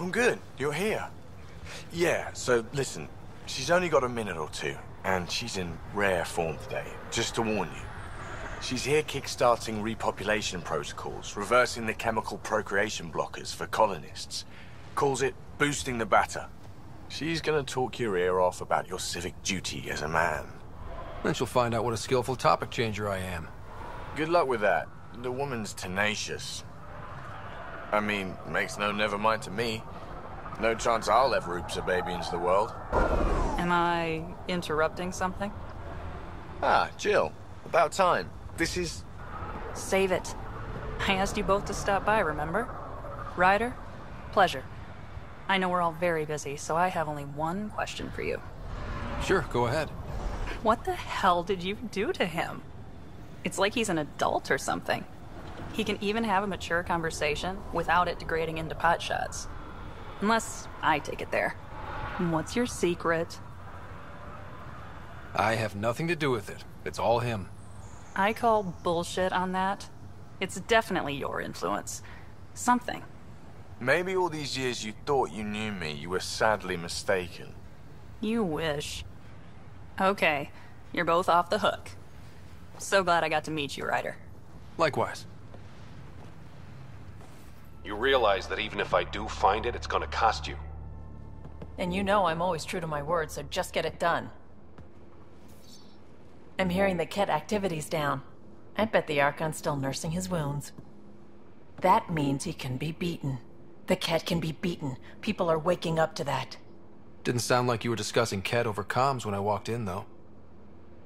I'm good. You're here. Yeah, so listen, she's only got a minute or two, and she's in rare form today, just to warn you. She's here kickstarting repopulation protocols, reversing the chemical procreation blockers for colonists. Calls it boosting the batter. She's gonna talk your ear off about your civic duty as a man. Then she'll find out what a skillful topic changer I am. Good luck with that. The woman's tenacious. I mean, makes no never mind to me. No chance I'll ever oops a baby into the world. Am I interrupting something? Ah, Jill. About time. This is... Save it. I asked you both to stop by, remember? Ryder, pleasure. I know we're all very busy, so I have only one question for you. Sure, go ahead. What the hell did you do to him? It's like he's an adult or something. He can even have a mature conversation without it degrading into pot shots. Unless I take it there. What's your secret? I have nothing to do with it. It's all him. I call bullshit on that. It's definitely your influence. Something. Maybe all these years you thought you knew me, you were sadly mistaken. You wish. Okay, you're both off the hook. So glad I got to meet you, Ryder. Likewise. You realize that even if I do find it, it's gonna cost you. And you know I'm always true to my word, so just get it done. I'm hearing the Ket activity's down. I bet the Archon's still nursing his wounds. That means he can be beaten. The Ket can be beaten. People are waking up to that. Didn't sound like you were discussing Ket over comms when I walked in, though.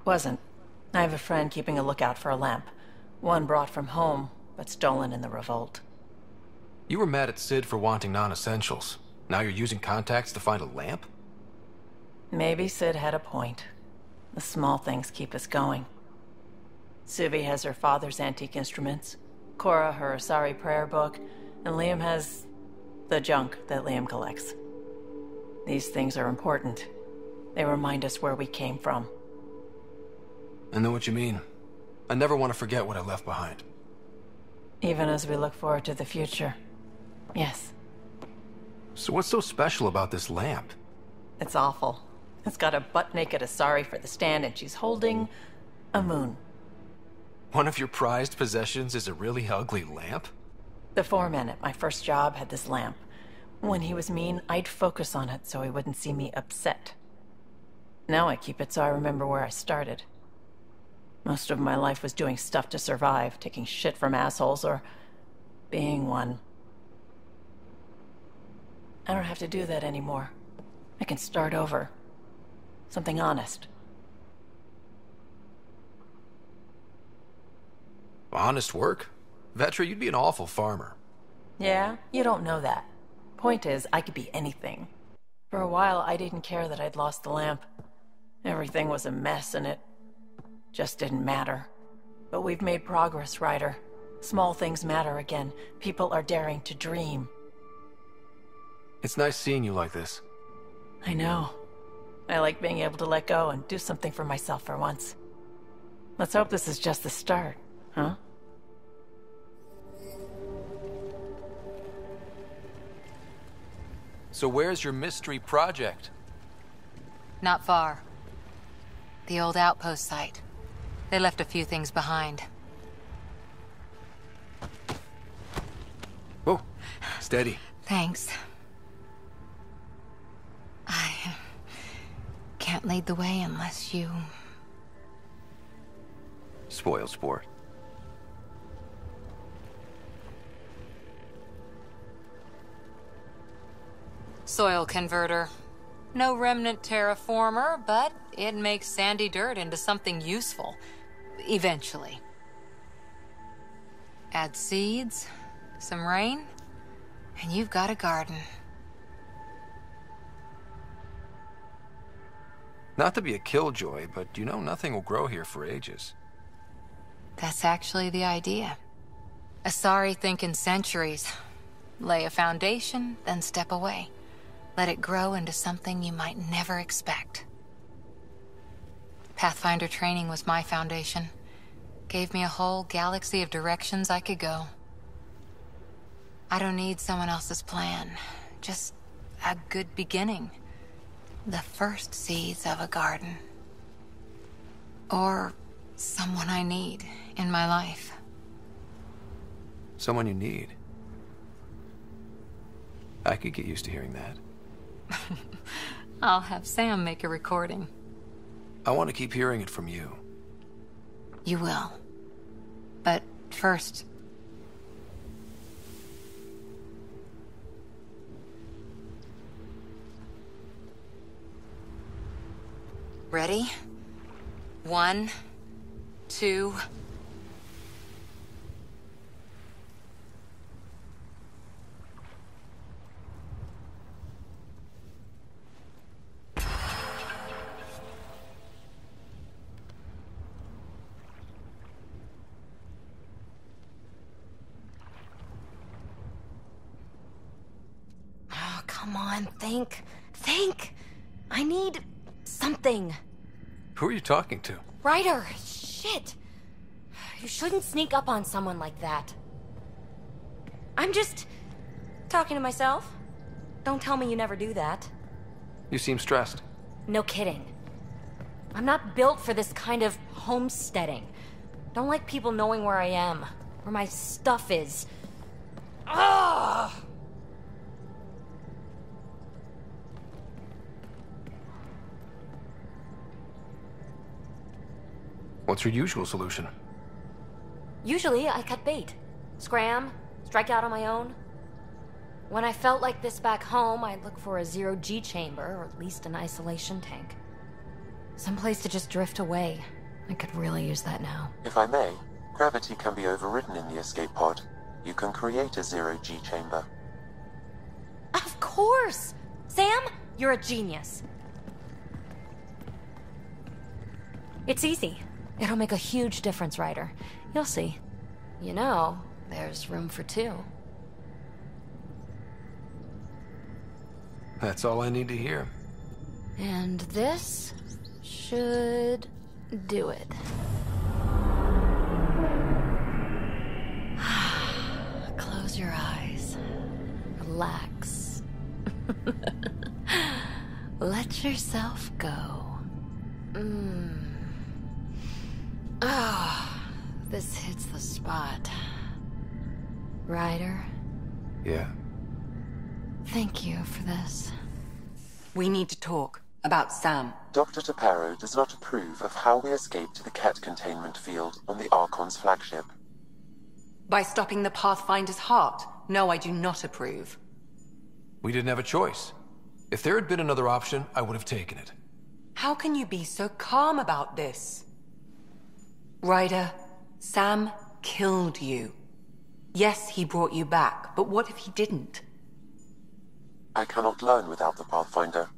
Wasn't. I have a friend keeping a lookout for a lamp. One brought from home, but stolen in the revolt. You were mad at Sid for wanting non-essentials. Now you're using contacts to find a lamp? Maybe Sid had a point. The small things keep us going. Suvi has her father's antique instruments, Cora her Asari prayer book, and Liam has the junk that Liam collects. These things are important. They remind us where we came from. I know what you mean. I never want to forget what I left behind. Even as we look forward to the future. Yes. So what's so special about this lamp? It's awful. It's got a butt-naked Asari for the stand, and she's holding a moon. One of your prized possessions is a really ugly lamp? The foreman at my first job had this lamp. When he was mean, I'd focus on it so he wouldn't see me upset. Now I keep it so I remember where I started. Most of my life was doing stuff to survive, taking shit from assholes, or being one. I don't have to do that anymore. I can start over. Something honest. Honest work? Vetra, you'd be an awful farmer. Yeah? You don't know that. Point is, I could be anything. For a while, I didn't care that I'd lost the lamp. Everything was a mess, and it just didn't matter. But we've made progress, Ryder. Small things matter again. People are daring to dream. It's nice seeing you like this. I know. I like being able to let go and do something for myself for once. Let's hope this is just the start, huh? So where's your mystery project? Not far. The old outpost site. They left a few things behind. Oh, steady. Thanks. I can't lead the way unless you... Spoiled sport. Soil converter. No remnant terraformer, but it makes sandy dirt into something useful. Eventually. Add seeds, some rain, and you've got a garden. Not to be a killjoy, but you know nothing will grow here for ages. That's actually the idea. Asari think in centuries. Lay a foundation, then step away. Let it grow into something you might never expect. Pathfinder training was my foundation. Gave me a whole galaxy of directions I could go. I don't need someone else's plan, Just a good beginning. The first seeds of a garden. Or someone I need in my life. Someone you need. I could get used to hearing that. I'll have Sam make a recording. I want to keep hearing it from you. You will. But first... Ready? 1, 2... Come on, think. Think! I need something. Who are you talking to? Ryder! Shit! You shouldn't sneak up on someone like that. I'm just talking to myself. Don't tell me you never do that. You seem stressed. No kidding. I'm not built for this kind of homesteading. Don't like people knowing where I am, where my stuff is. Ugh! What's your usual solution? Usually, I cut bait. Scram, strike out on my own. When I felt like this back home, I'd look for a zero-G chamber, or at least an isolation tank. Someplace to just drift away. I could really use that now. If I may, gravity can be overridden in the escape pod. You can create a zero-G chamber. Of course! Sam, you're a genius. It's easy. It'll make a huge difference, Ryder. You'll see. You know, there's room for 2. That's all I need to hear. And this should do it. Close your eyes. Relax. Let yourself go. This hits the spot. Ryder, Yeah. thank you for this. We need to talk about Sam. Dr. Taparo does not approve of how we escaped to the Ket containment field on the Archon's flagship. By stopping the Pathfinder's heart. No, I do not approve. We didn't have a choice. If there had been another option, I would have taken it. How can you be so calm about this? Ryder, Sam killed you. Yes, he brought you back, but what if he didn't? I cannot learn without the Pathfinder.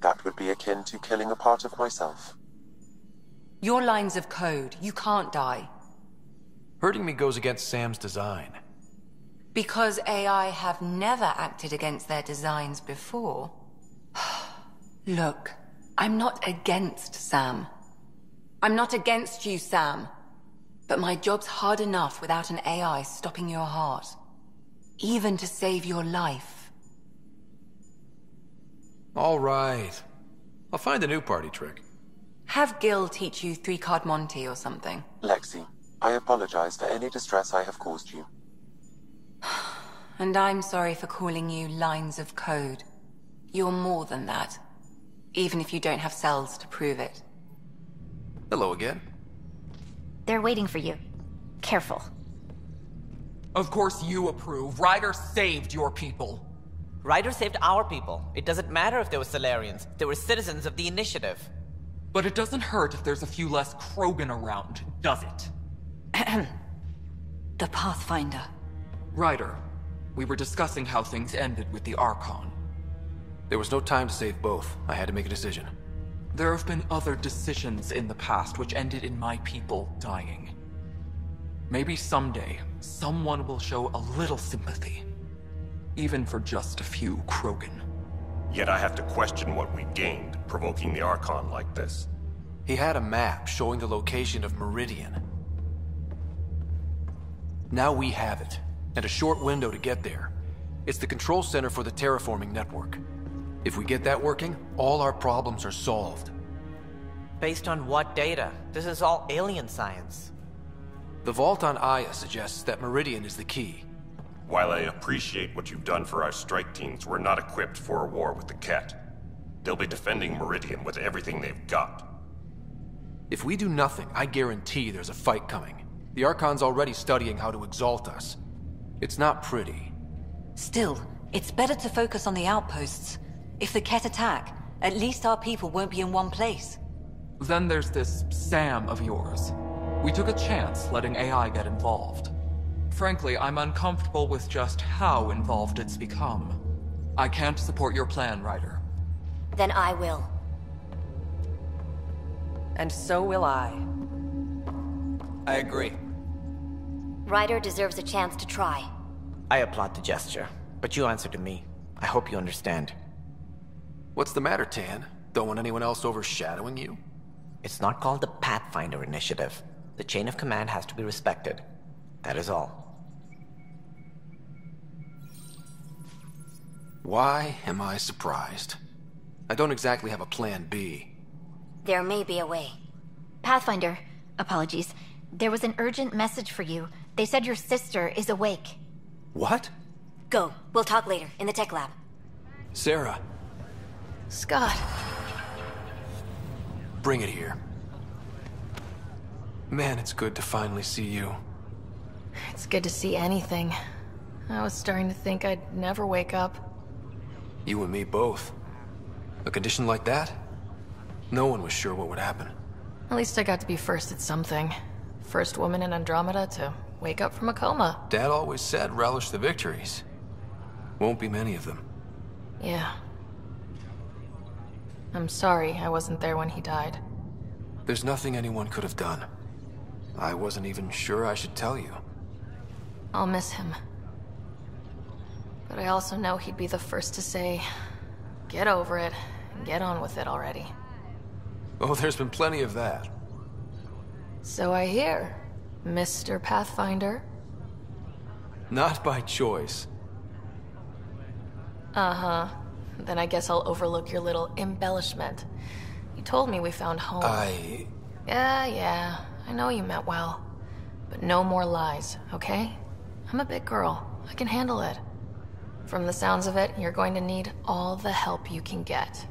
That would be akin to killing a part of myself. Your lines of code, you can't die. Hurting me goes against Sam's design. Because AI have never acted against their designs before. Look, I'm not against Sam. I'm not against you, Sam. But my job's hard enough without an AI stopping your heart. Even to save your life. All right. I'll find a new party trick. Have Gil teach you 3-card Monty or something. Lexi, I apologize for any distress I have caused you. And I'm sorry for calling you lines of code. You're more than that. Even if you don't have cells to prove it. Hello again. They're waiting for you. Careful. Of course you approve. Ryder saved your people. Ryder saved our people. It doesn't matter if they were Solarians. They were citizens of the Initiative. But it doesn't hurt if there's a few less Krogan around, does it? The Pathfinder. Ryder, we were discussing how things ended with the Archon. There was no time to save both. I had to make a decision. There have been other decisions in the past which ended in my people dying. Maybe someday, someone will show a little sympathy. Even for just a few Krogan. Yet I have to question what we gained, provoking the Archon like this. He had a map showing the location of Meridian. Now we have it, and a short window to get there. It's the control center for the terraforming network. If we get that working, all our problems are solved. Based on what data? This is all alien science. The vault on Aya suggests that Meridian is the key. While I appreciate what you've done for our strike teams, we're not equipped for a war with the Ket. They'll be defending Meridian with everything they've got. If we do nothing, I guarantee there's a fight coming. The Archon's already studying how to exalt us. It's not pretty. Still, it's better to focus on the outposts. If the Ket attack, at least our people won't be in one place. Then there's this Sam of yours. We took a chance letting AI get involved. Frankly, I'm uncomfortable with just how involved it's become. I can't support your plan, Ryder. Then I will. And so will I. I agree. Ryder deserves a chance to try. I applaud the gesture, but you answer to me. I hope you understand. What's the matter, Tan? Don't want anyone else overshadowing you? It's not called the Pathfinder Initiative. The chain of command has to be respected. That is all. Why am I surprised? I don't exactly have a plan B. There may be a way. Pathfinder, apologies. There was an urgent message for you. They said your sister is awake. What? Go. We'll talk later, in the tech lab. Sarah. Scott. Bring it here. Man, it's good to finally see you. It's good to see anything. I was starting to think I'd never wake up. You and me both. A condition like that? No one was sure what would happen. At least I got to be first at something. First woman in Andromeda to wake up from a coma. Dad always said relish the victories. Won't be many of them. Yeah. I'm sorry I wasn't there when he died. There's nothing anyone could have done. I wasn't even sure I should tell you. I'll miss him. But I also know he'd be the first to say, get over it, and get on with it already. Oh, there's been plenty of that. So I hear, Mr. Pathfinder. Not by choice. Uh-huh. Then I guess I'll overlook your little embellishment. You told me we found home. Yeah, I know you meant well. But no more lies, okay? I'm a big girl. I can handle it. From the sounds of it, you're going to need all the help you can get.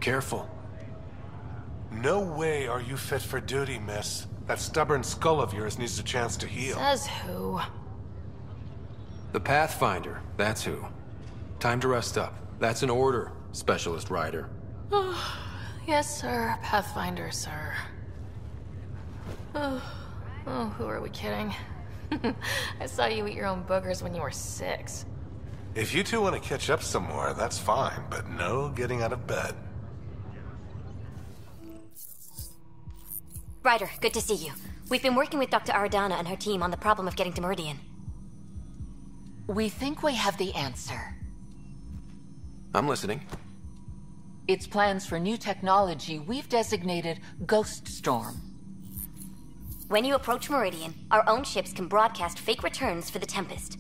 Careful. No way are you fit for duty, miss. That stubborn skull of yours needs a chance to heal. Says who? The Pathfinder, that's who. Time to rest up. That's an order, Specialist Ryder. Yes, sir. Pathfinder, sir. Oh, who are we kidding? I saw you eat your own boogers when you were 6. If you two want to catch up some more, that's fine, but no getting out of bed. Ryder, good to see you. We've been working with Dr. Aradana and her team on the problem of getting to Meridian. We think we have the answer. I'm listening. It's plans for new technology we've designated Ghost Storm. When you approach Meridian, our own ships can broadcast fake returns for the Tempest.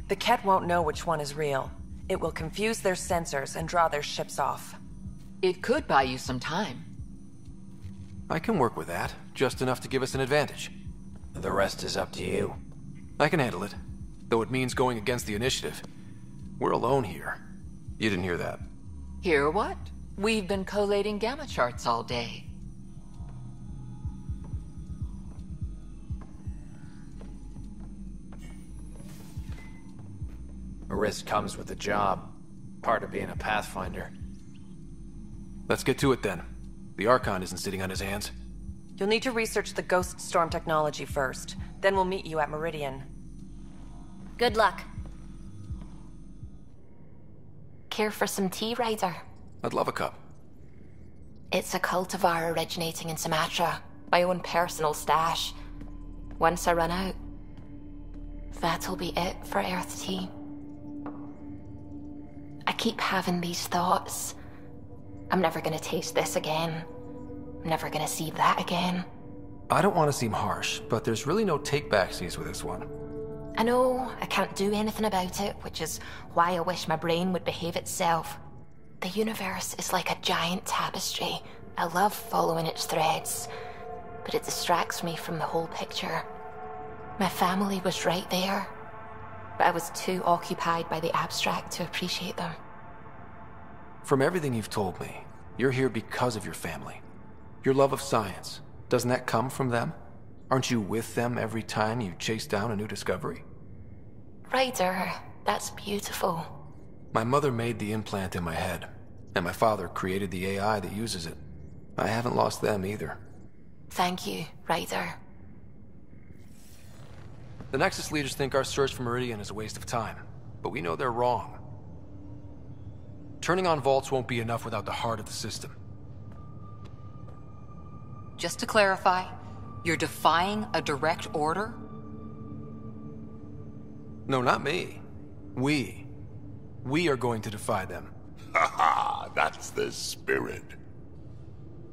The Ket won't know which one is real. It will confuse their sensors and draw their ships off. It could buy you some time. I can work with that, just enough to give us an advantage. The rest is up to you. I can handle it, though it means going against the initiative. We're alone here. You didn't hear that. Hear what? We've been collating gamma charts all day. A risk comes with the job. Part of being a Pathfinder. Let's get to it then. The Archon isn't sitting on his hands. You'll need to research the Ghost Storm technology first. Then we'll meet you at Meridian. Good luck. Care for some tea, Ryder? I'd love a cup. It's a cultivar originating in Sumatra. My own personal stash. Once I run out, that'll be it for Earth tea. I keep having these thoughts. I'm never gonna taste this again. I'm never gonna see that again. I don't want to seem harsh, but there's really no take-backsies with this one. I know I can't do anything about it, which is why I wish my brain would behave itself. The universe is like a giant tapestry. I love following its threads, but it distracts me from the whole picture. My family was right there, but I was too occupied by the abstract to appreciate them. From everything you've told me, you're here because of your family. Your love of science, doesn't that come from them? Aren't you with them every time you chase down a new discovery? Ryder, that's beautiful. My mother made the implant in my head, and my father created the AI that uses it. I haven't lost them either. Thank you, Ryder. The Nexus leaders think our search for Meridian is a waste of time, but we know they're wrong. Turning on vaults won't be enough without the heart of the system. Just to clarify, you're defying a direct order? No, not me. We are going to defy them. Haha, that's the spirit.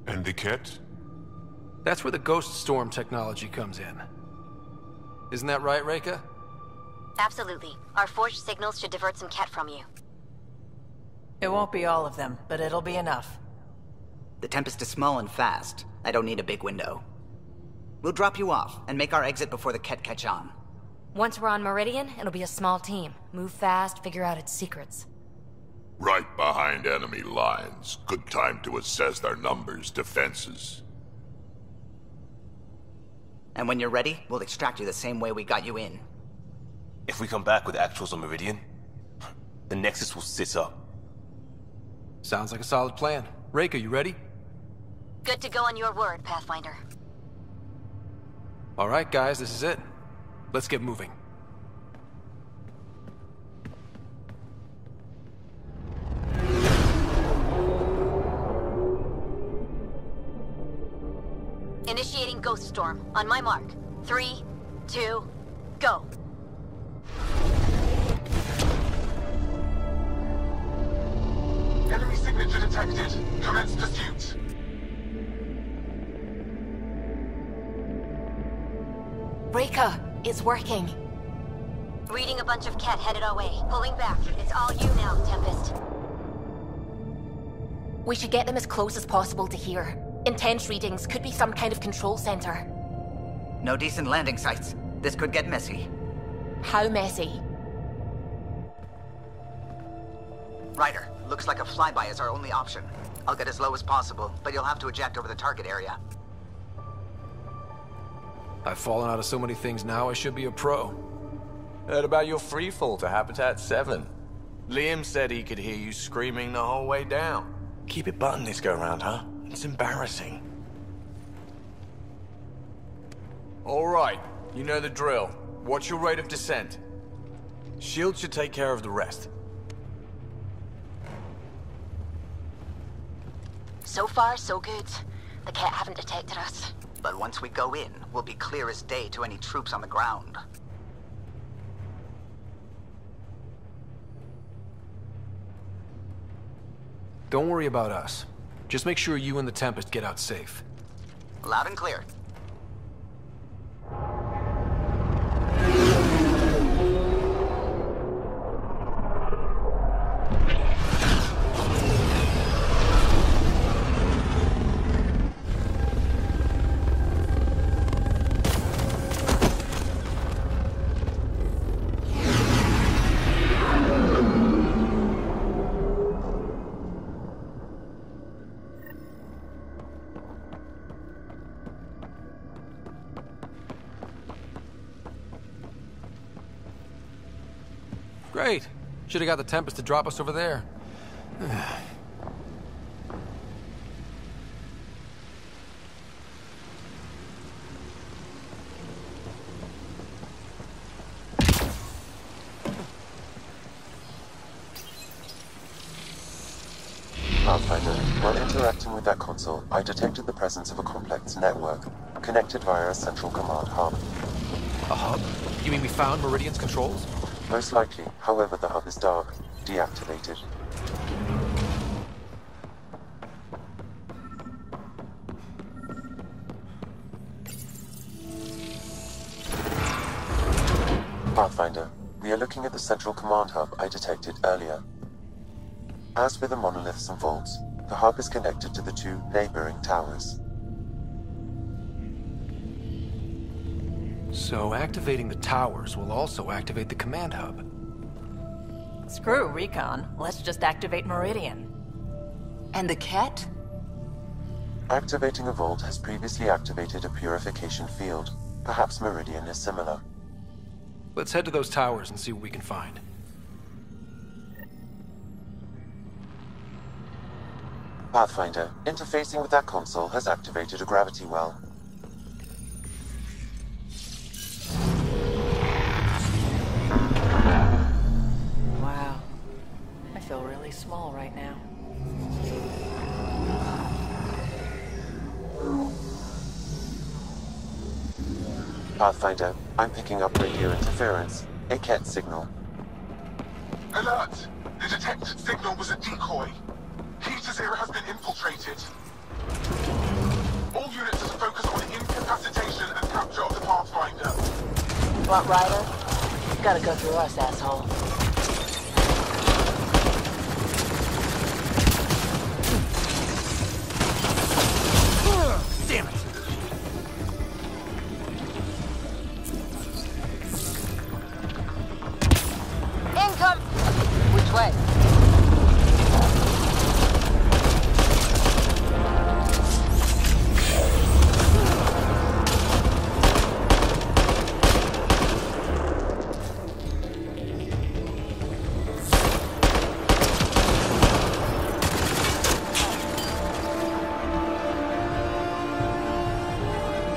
And the kit? That's where the ghost storm technology comes in. Isn't that right, Reika? Absolutely. Our forged signals should divert some cat from you. It won't be all of them, but it'll be enough. The Tempest is small and fast. I don't need a big window. We'll drop you off and make our exit before the Ket catch on. Once we're on Meridian, it'll be a small team. Move fast, figure out its secrets. Right behind enemy lines. Good time to assess their numbers, defenses. And when you're ready, we'll extract you the same way we got you in. If we come back with actuals on Meridian, the Nexus will sit up. Sounds like a solid plan. Reika, you ready? Good to go on your word, Pathfinder. All right, guys, this is it. Let's get moving. Initiating Ghost Storm. On my mark. 3, 2, go. Enemy signature detected. Commence pursuit. Reika, it's working. Reading a bunch of cat headed our way. Pulling back. It's all you now, Tempest. We should get them as close as possible to here. Intense readings could be some kind of control center. No decent landing sites. This could get messy. How messy? Ryder, looks like a flyby is our only option. I'll get as low as possible, but you'll have to eject over the target area. I've fallen out of so many things now, I should be a pro. Heard about your freefall to Habitat 7. Liam said he could hear you screaming the whole way down. Keep it buttoned this go-round, huh? It's embarrassing. All right, you know the drill. What's your rate of descent? Shield should take care of the rest. So far, so good. The cat haven't detected us. But once we go in, we'll be clear as day to any troops on the ground. Don't worry about us. Just make sure you and the Tempest get out safe. Loud and clear. Great. Should have got the Tempest to drop us over there. Pathfinder, while interacting with that console, I detected the presence of a complex network, connected via a central command hub. A hub? You mean we found Meridian's controls? Most likely, however, the hub is dark, deactivated. Pathfinder, we are looking at the central command hub I detected earlier. As with the monoliths and vaults, the hub is connected to the two neighboring towers. So activating the towers will also activate the command hub. Screw recon. Let's just activate Meridian. And the Ket? Activating a vault has previously activated a purification field. Perhaps Meridian is similar. Let's head to those towers and see what we can find. Pathfinder, interfacing with that console has activated a gravity well. Wow. I feel really small right now. Pathfinder, I'm picking up radio interference. A Ket signal. Alert! The detected signal was a decoy. Heater Zero has been infiltrated. All units are to focus on incapacitation and capture of the Pathfinder. What, Ryder? You gotta go through us, asshole. Damn it! Income! Which way?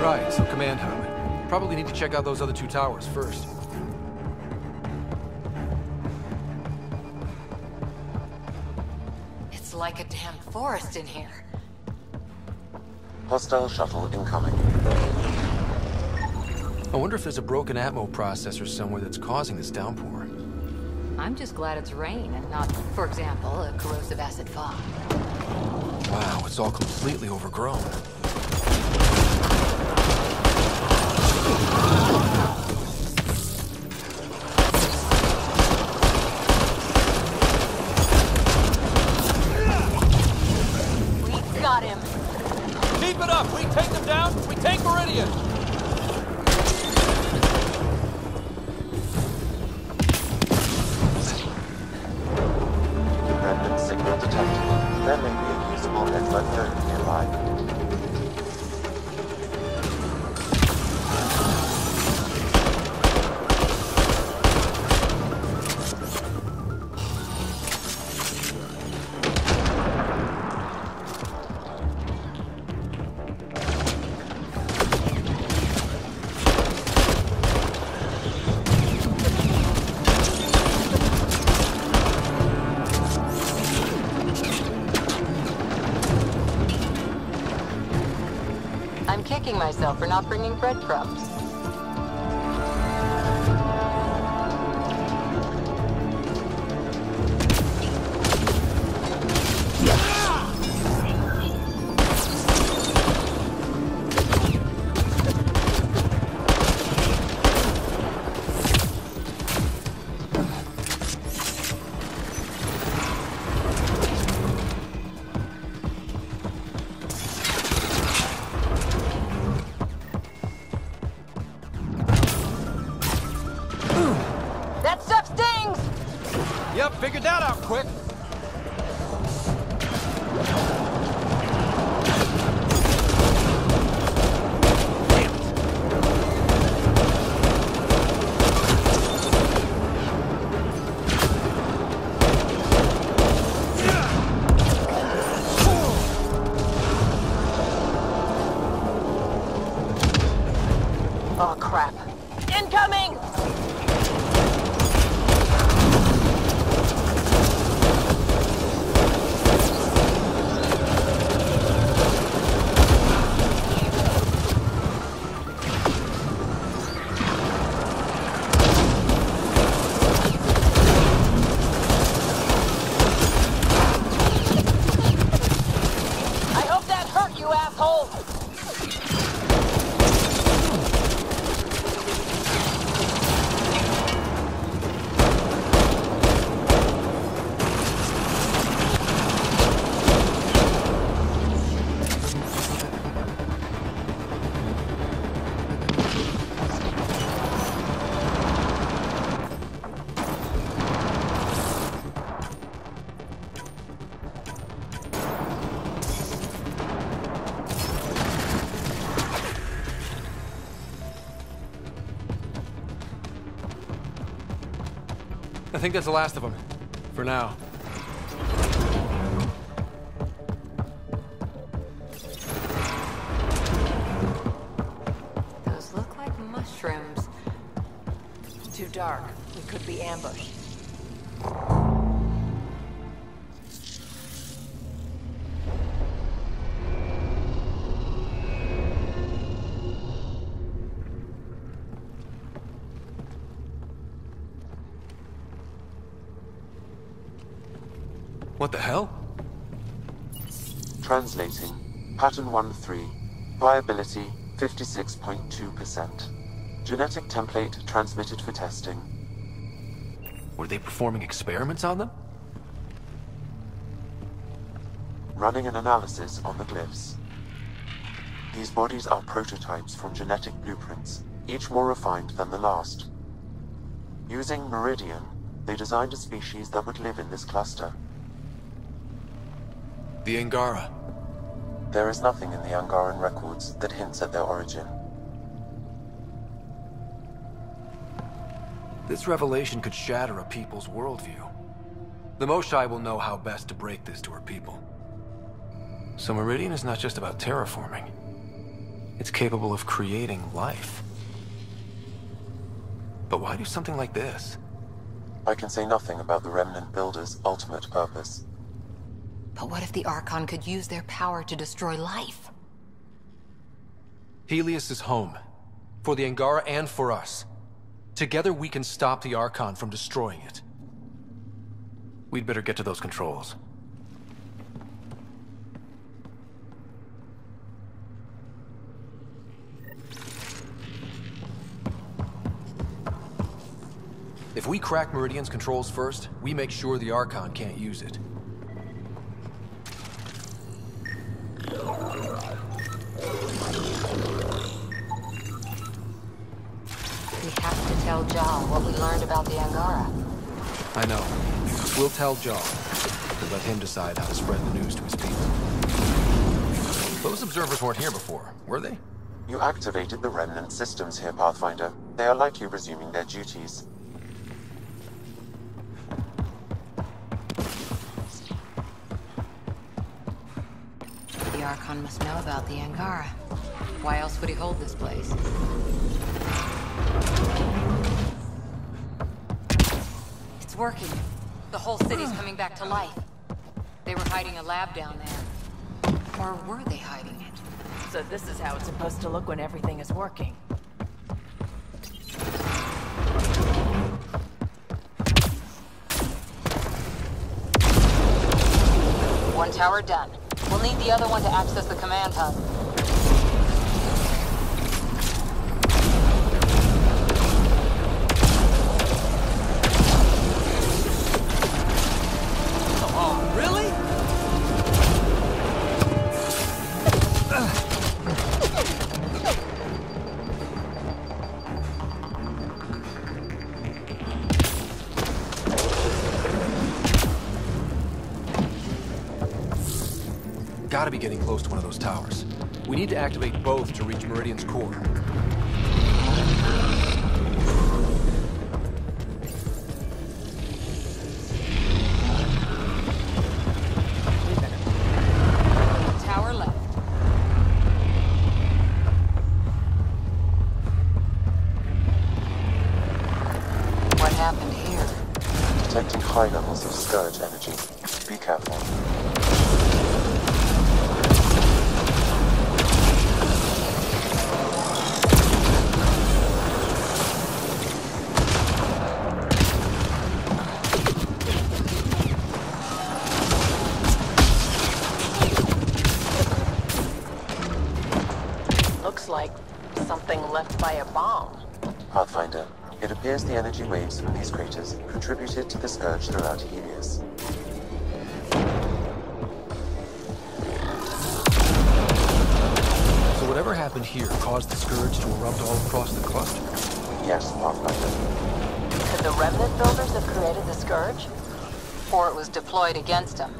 Right, so command hub. Probably need to check out those other two towers first. It's like a damn forest in here. Hostile shuttle incoming. I wonder if there's a broken Atmo processor somewhere that's causing this downpour. I'm just glad it's rain and not, for example, a corrosive acid fog. Wow, it's all completely overgrown. We got him. Keep it up! We take them down, we take Meridian! Remnant signal detected. There may be a usable network node nearby. I'm kicking myself for not bringing breadcrumbs. That stuff stings! Yep, figured that out quick. Oh, crap. Incoming! I hope that hurt, you asshole! think that's the last of them. For now. Those look like mushrooms. Too dark. We could be ambushed. What the hell? Translating. Pattern 1-3. Viability 56.2%. Genetic template transmitted for testing. Were they performing experiments on them? Running an analysis on the glyphs. These bodies are prototypes from genetic blueprints, each more refined than the last. Using Meridian, they designed a species that would live in this cluster. The Angara. There is nothing in the Angaran records that hints at their origin. This revelation could shatter a people's worldview. The Moshai will know how best to break this to her people. So Meridian is not just about terraforming. It's capable of creating life. But why do something like this? I can say nothing about the Remnant Builder's ultimate purpose. But what if the Archon could use their power to destroy life? Helios is home. For the Angara and for us. Together we can stop the Archon from destroying it. We'd better get to those controls. If we crack Meridian's controls first, we make sure the Archon can't use it. We have to tell Jal what we learned about the Angara. I know. We'll tell Jal, and let him decide how to spread the news to his people. Those observers weren't here before, were they? You activated the Remnant systems here, Pathfinder. They are likely resuming their duties. The Archon must know about the Angara. Why else would he hold this place? It's working. The whole city's coming back to life. They were hiding a lab down there. Or were they hiding it? So this is how it's supposed to look when everything is working. One tower done. We'll need the other one to access the command hub. Oh, really? Gotta be getting close to one of those towers. We need to activate both to reach Meridian's core. Tower left. What happened here? Detecting high levels of Scourge energy. Be careful. Like something left by a bomb. Pathfinder, it appears the energy waves from these craters contributed to the Scourge throughout Helios. So whatever happened here caused the Scourge to erupt all across the cluster? Yes, Pathfinder. Could the Remnant Builders have created the Scourge? Or it was deployed against him.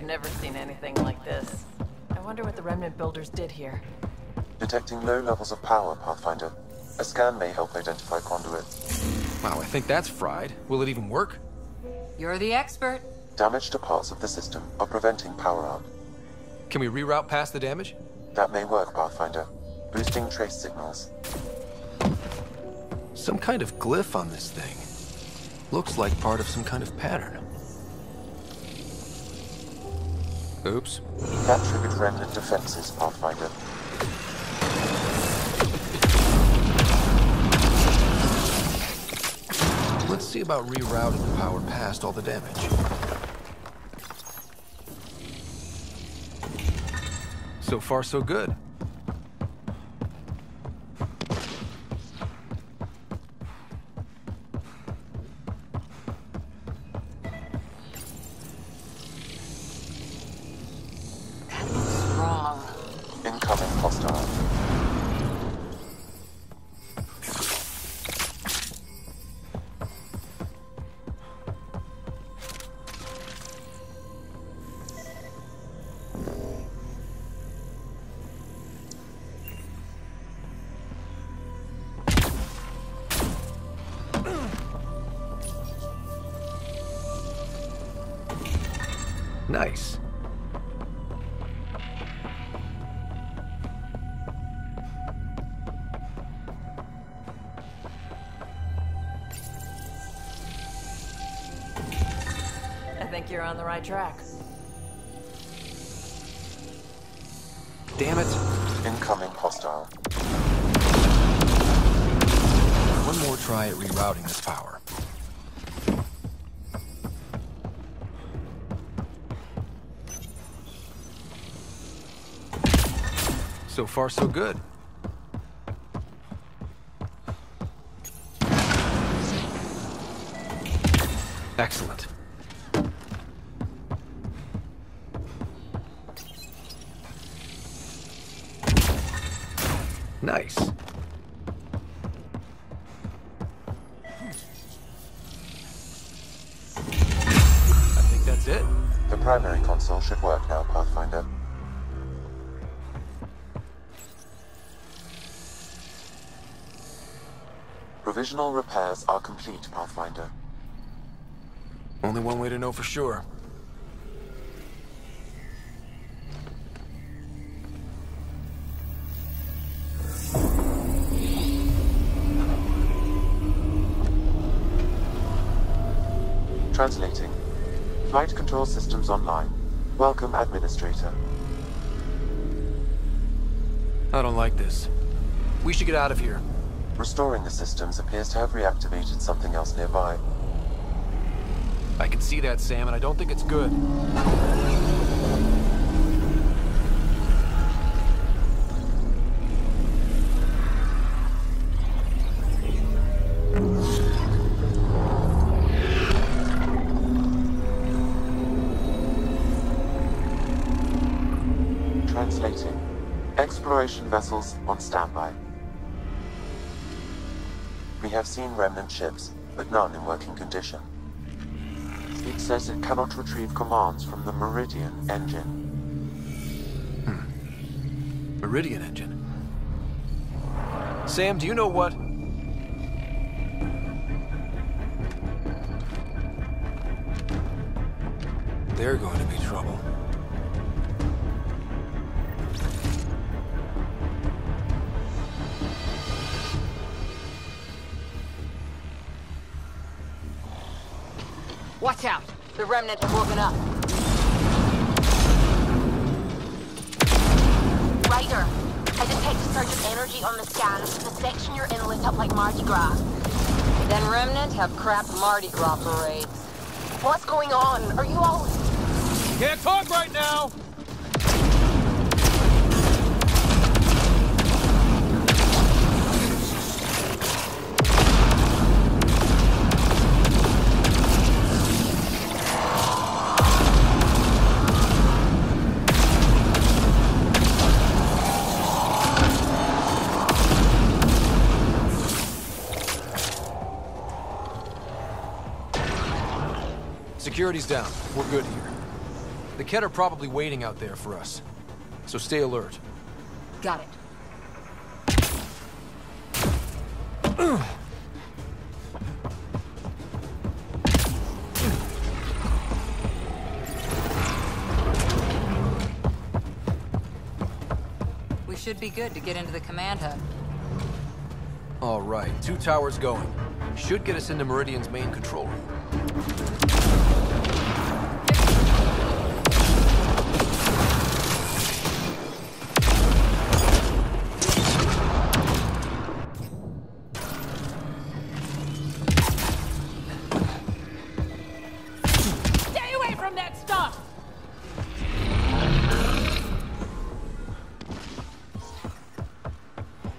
I've never seen anything like this. I wonder what the Remnant builders did here. Detecting low levels of power, Pathfinder. A scan may help identify conduit. Wow, I think that's fried. Will it even work? You're the expert. Damage to parts of the system are preventing power out. Can we reroute past the damage? That may work, Pathfinder. Boosting trace signals. Some kind of glyph on this thing. Looks like part of some kind of pattern. Oops. That triggered Remnant defenses, Pathfinder. Let's see about rerouting the power past all the damage. So far, so good. That looks wrong. Incoming hostile. Nice. I think you're on the right track. Damn it. Incoming hostile. One more try at rerouting this power. So far, so good. Excellent. Nice. I think that's it. The primary console should work now, Pathfinder. Provisional repairs are complete, Pathfinder. Only one way to know for sure. Translating. Flight control systems online. Welcome, Administrator. I don't like this. We should get out of here. Restoring the systems appears to have reactivated something else nearby. I can see that, Sam, and I don't think it's good. Translating. Exploration vessels on standby. We have seen Remnant ships, but none in working condition. It says it cannot retrieve commands from the Meridian engine. Meridian engine. Sam, do you know what? They're going to be trouble. Watch out! The Remnant have woken up. Ryder, I detect a surge of energy on the scans. The section you're in lit up like Mardi Gras. Then Remnant have crap Mardi Gras parades. What's going on? Are you all... Can't talk right now! Security's down. We're good here. The Ket are probably waiting out there for us. So stay alert. Got it. We should be good to get into the command hub. All right, 2 towers going. Should get us into Meridian's main control room. Stay away from that stuff!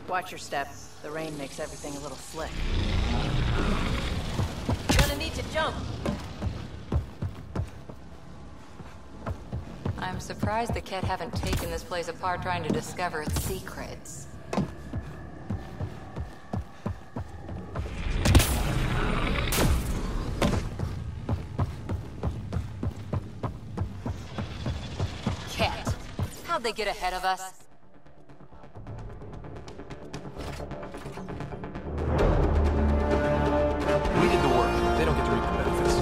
Watch your step. The rain makes everything a little slick. Gonna need to jump. I'm surprised the Ket haven't taken this place apart trying to discover its secrets. Ket, how'd they get ahead of us? We did the work. They don't get to reap the benefits.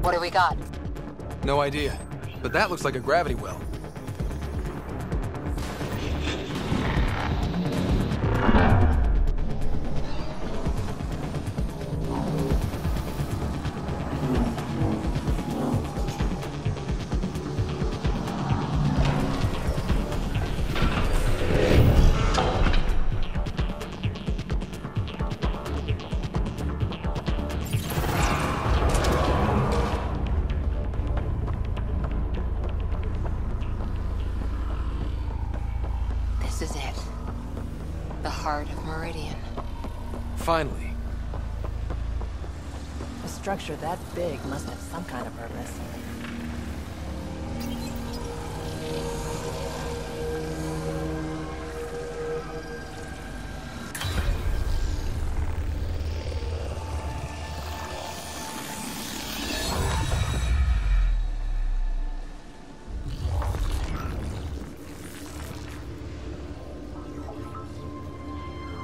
What do we got? No idea. But that looks like a gravity well. This is it. The heart of Meridian. Finally. A structure that big must have some kind of purpose.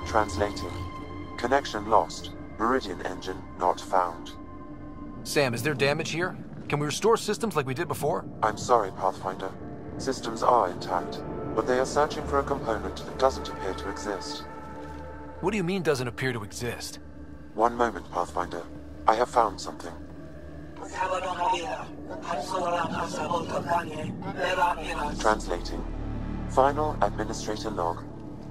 Translating. Connection lost. Meridian engine not found. Sam, is there damage here? Can we restore systems like we did before? I'm sorry, Pathfinder. Systems are intact, but they are searching for a component that doesn't appear to exist. What do you mean doesn't appear to exist? One moment, Pathfinder. I have found something. Translating. Final Administrator log.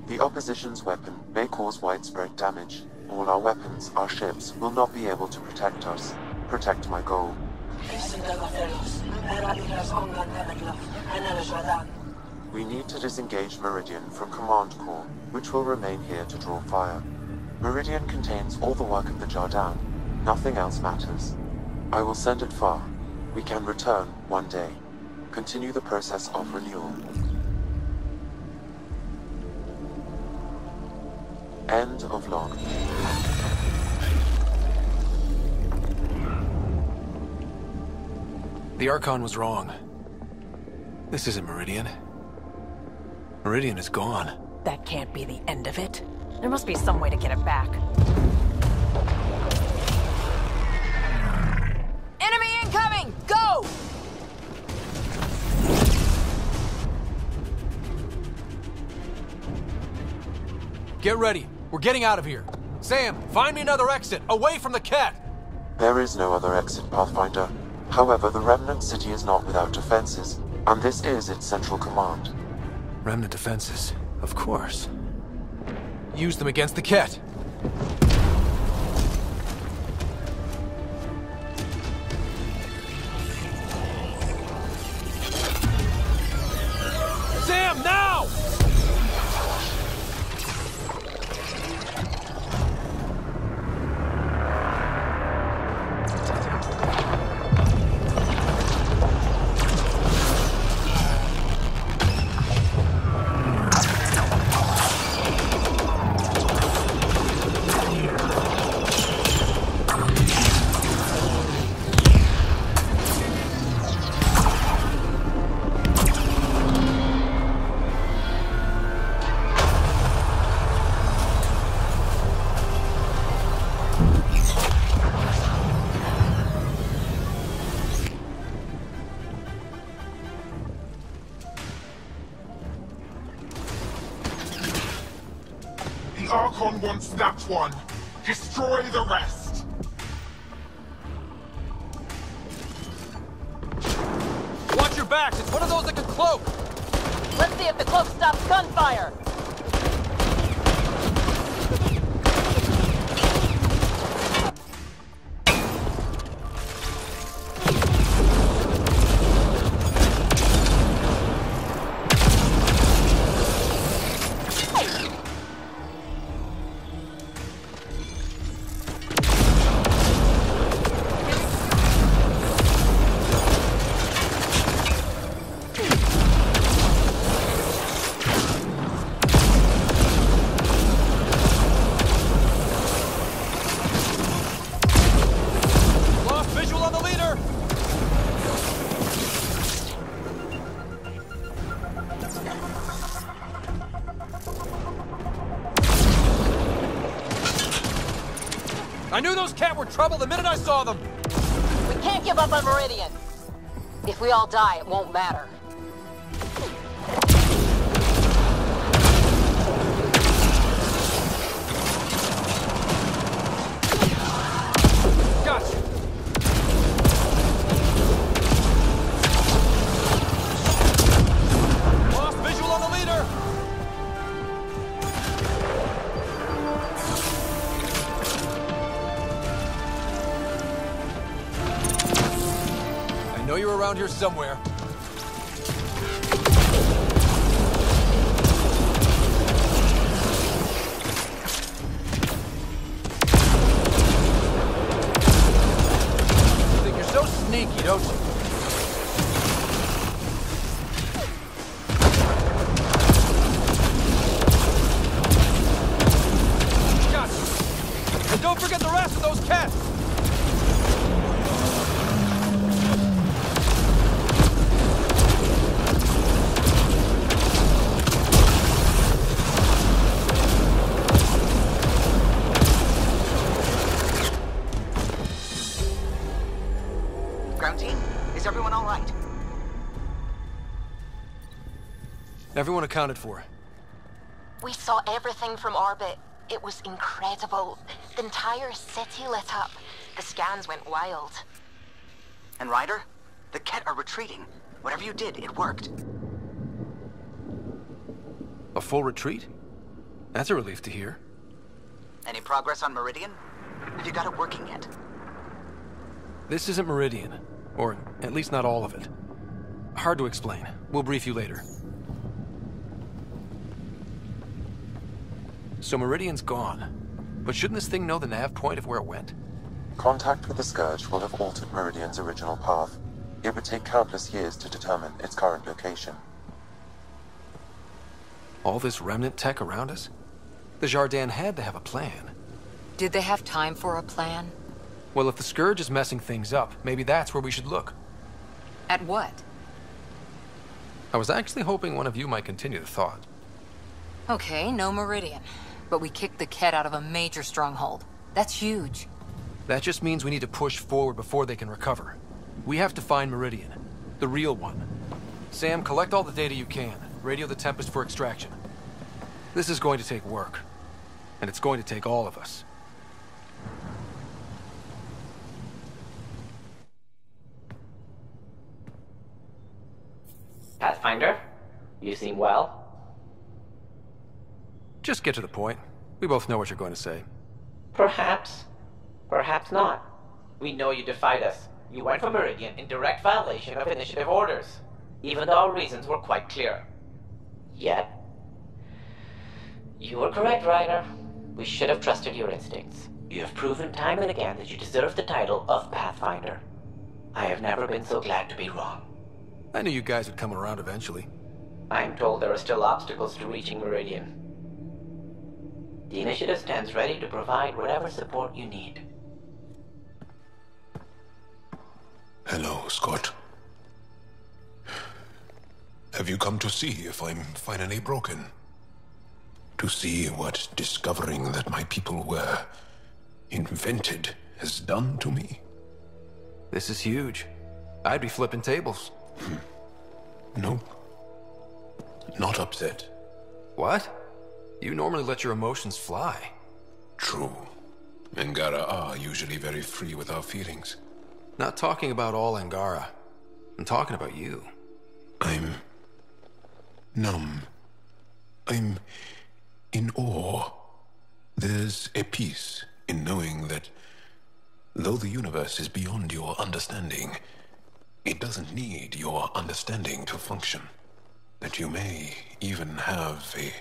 The opposition's weapon may cause widespread damage. All our weapons, our ships, will not be able to protect us. Protect my goal. We need to disengage Meridian from Command Core, which will remain here to draw fire. Meridian contains all the work of the Jardan. Nothing else matters. I will send it far. We can return one day. Continue the process of renewal. End of log. The Archon was wrong. This isn't Meridian. Meridian is gone. That can't be the end of it. There must be some way to get it back. Enemy incoming! Go! Get ready. We're getting out of here. Sam, find me another exit, away from the Ket! There is no other exit, Pathfinder. However, the Remnant City is not without defenses, and this is its central command. Remnant defenses, of course. Use them against the Ket. Sam, now! Archon wants that one. Destroy the rest. Watch your backs! It's one of those that can cloak! Let's see if the cloak stops gunfire! I knew those cat were trouble the minute I saw them! We can't give up on Meridian. If we all die, it won't matter. Gotcha! Lost visual on the leader! I know you're around here somewhere. You think you're so sneaky, don't you? Gotcha. And don't forget the rest of those cats! Is everyone all right? Everyone accounted for. We saw everything from orbit. It was incredible. The entire city lit up. The scans went wild. And Ryder? The Ket are retreating. Whatever you did, it worked. A full retreat? That's a relief to hear. Any progress on Meridian? Have you got it working yet? This isn't Meridian. Or at least not all of it. Hard to explain. We'll brief you later. So Meridian's gone. But shouldn't this thing know the nav point of where it went? Contact with the Scourge will have altered Meridian's original path. It would take countless years to determine its current location. All this remnant tech around us? The Jardin had to have a plan. Did they have time for a plan? Well, if the Scourge is messing things up, maybe that's where we should look. At what? I was actually hoping one of you might continue the thought. Okay, no Meridian. But we kicked the Ket out of a major stronghold. That's huge. That just means we need to push forward before they can recover. We have to find Meridian. The real one. Sam, collect all the data you can. Radio the Tempest for extraction. This is going to take work. And it's going to take all of us. Pathfinder, you seem well. Just get to the point. We both know what you're going to say. Perhaps. Perhaps not. We know you defied us. You went for Meridian in direct violation of initiative orders, even though our reasons were quite clear. Yet, you were correct, Ryder. We should have trusted your instincts. You have proven time and again that you deserve the title of Pathfinder. I have never been so glad to be wrong. I knew you guys would come around eventually. I'm told there are still obstacles to reaching Meridian. The initiative stands ready to provide whatever support you need. Hello, Scott. Have you come to see if I'm finally broken? To see what discovering that my people were invented has done to me? This is huge. I'd be flipping tables. No. Not upset. What? You normally let your emotions fly. True. Angara are usually very free with our feelings. Not talking about all Angara. I'm talking about you. I'm numb. I'm in awe. There's a peace in knowing that though the universe is beyond your understanding, it doesn't need your understanding to function. That you may even have a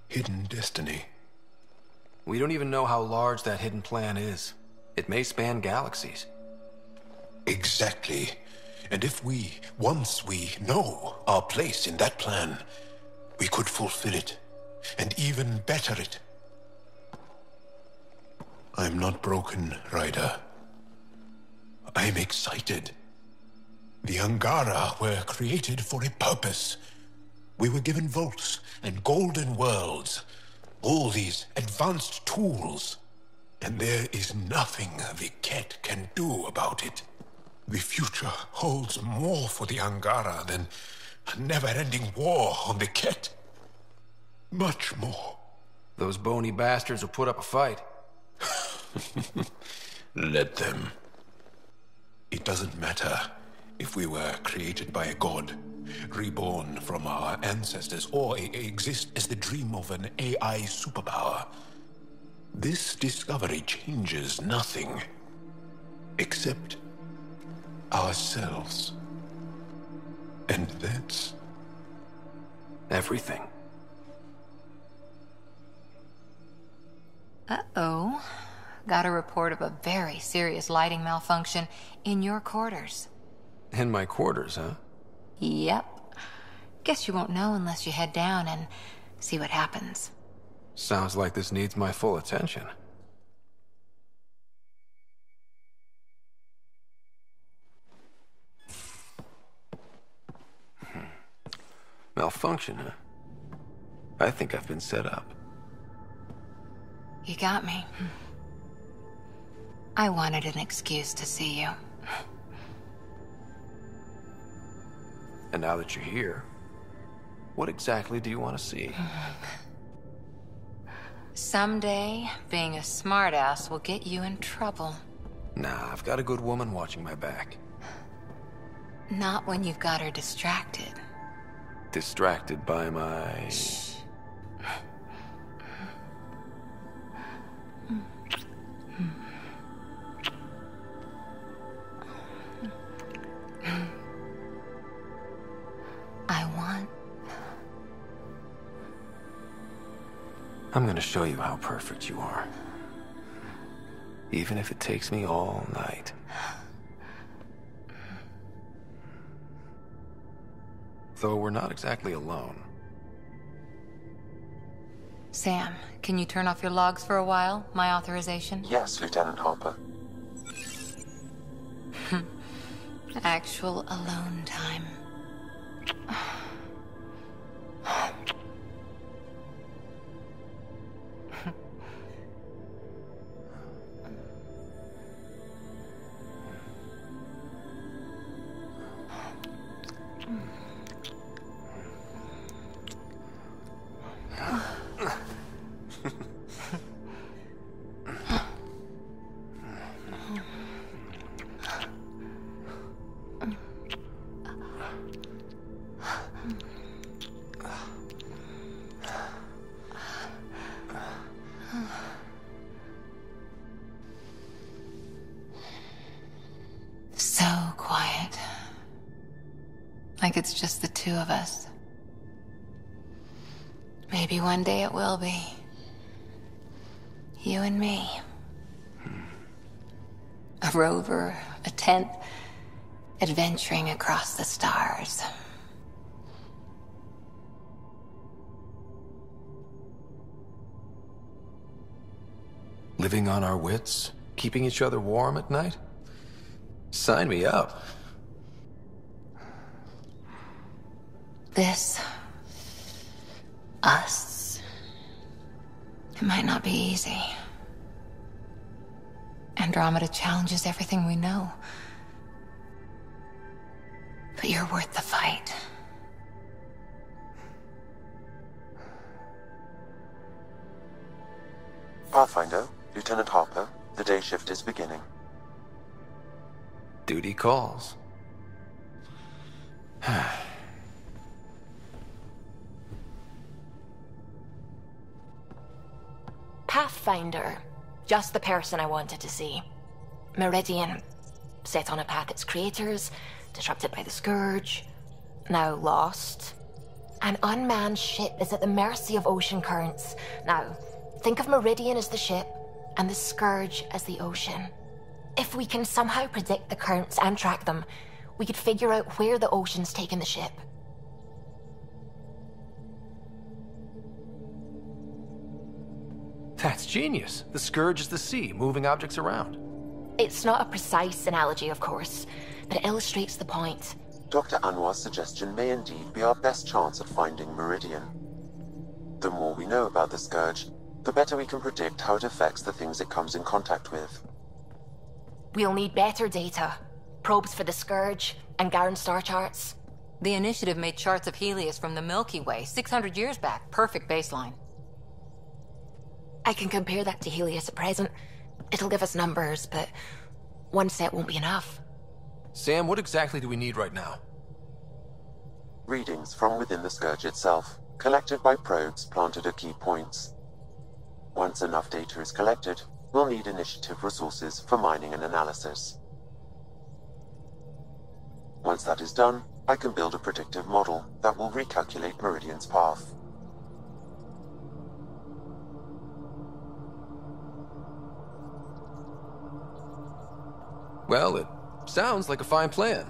hidden destiny. We don't even know how large that hidden plan is. It may span galaxies. Exactly. And if once we know our place in that plan, we could fulfill it, and even better it. I'm not broken, Ryder. I'm excited. The Angara were created for a purpose. We were given vaults and golden worlds, all these advanced tools, and there is nothing the Ket can do about it. The future holds more for the Angara than a never-ending war on the Ket. Much more. Those bony bastards will put up a fight. Let them. It doesn't matter if we were created by a god, reborn from our ancestors, or exist as the dream of an AI superpower. This discovery changes nothing except ourselves. And that's everything. Uh-oh. Got a report of a very serious lighting malfunction in your quarters. In my quarters, huh? Yep. Guess you won't know unless you head down and see what happens. Sounds like this needs my full attention. Malfunction, huh? I think I've been set up. You got me. I wanted an excuse to see you. And now that you're here, what exactly do you want to see? Someday, being a smartass will get you in trouble. Nah, I've got a good woman watching my back. Not when you've got her distracted. Distracted by my... Shh. I'm gonna show you how perfect you are. Even if it takes me all night. Though we're not exactly alone. Sam, can you turn off your logs for a while? My authorization? Yes, Lieutenant Harper. Actual alone time. So quiet. Like it's just the two of us. Maybe one day it will be. You and me. A rover, a tent, adventuring across the stars. Living on our wits, keeping each other warm at night? Sign me up. This, us, it might not be easy. Andromeda challenges everything we know. But you're worth the fight. Pathfinder, Lieutenant Harper, the day shift is beginning. Duty calls. Pathfinder. Just the person I wanted to see. Meridian. Set on a path its creators, disrupted by the Scourge, now lost. An unmanned ship is at the mercy of ocean currents. Now, think of Meridian as the ship, and the Scourge as the ocean. If we can somehow predict the currents and track them, we could figure out where the ocean's taken the ship. That's genius. The Scourge is the sea, moving objects around. It's not a precise analogy, of course, but it illustrates the point. Dr. Anwar's suggestion may indeed be our best chance at finding Meridian. The more we know about the Scourge, the better we can predict how it affects the things it comes in contact with. We'll need better data. Probes for the Scourge, and Garen star charts. The Initiative made charts of Helios from the Milky Way 600 years back. Perfect baseline. I can compare that to Helios at present. It'll give us numbers, but one set won't be enough. Sam, what exactly do we need right now? Readings from within the Scourge itself, collected by probes planted at key points. Once enough data is collected, we'll need Initiative resources for mining and analysis. Once that is done, I can build a predictive model that will recalculate Meridian's path. Well, it sounds like a fine plan.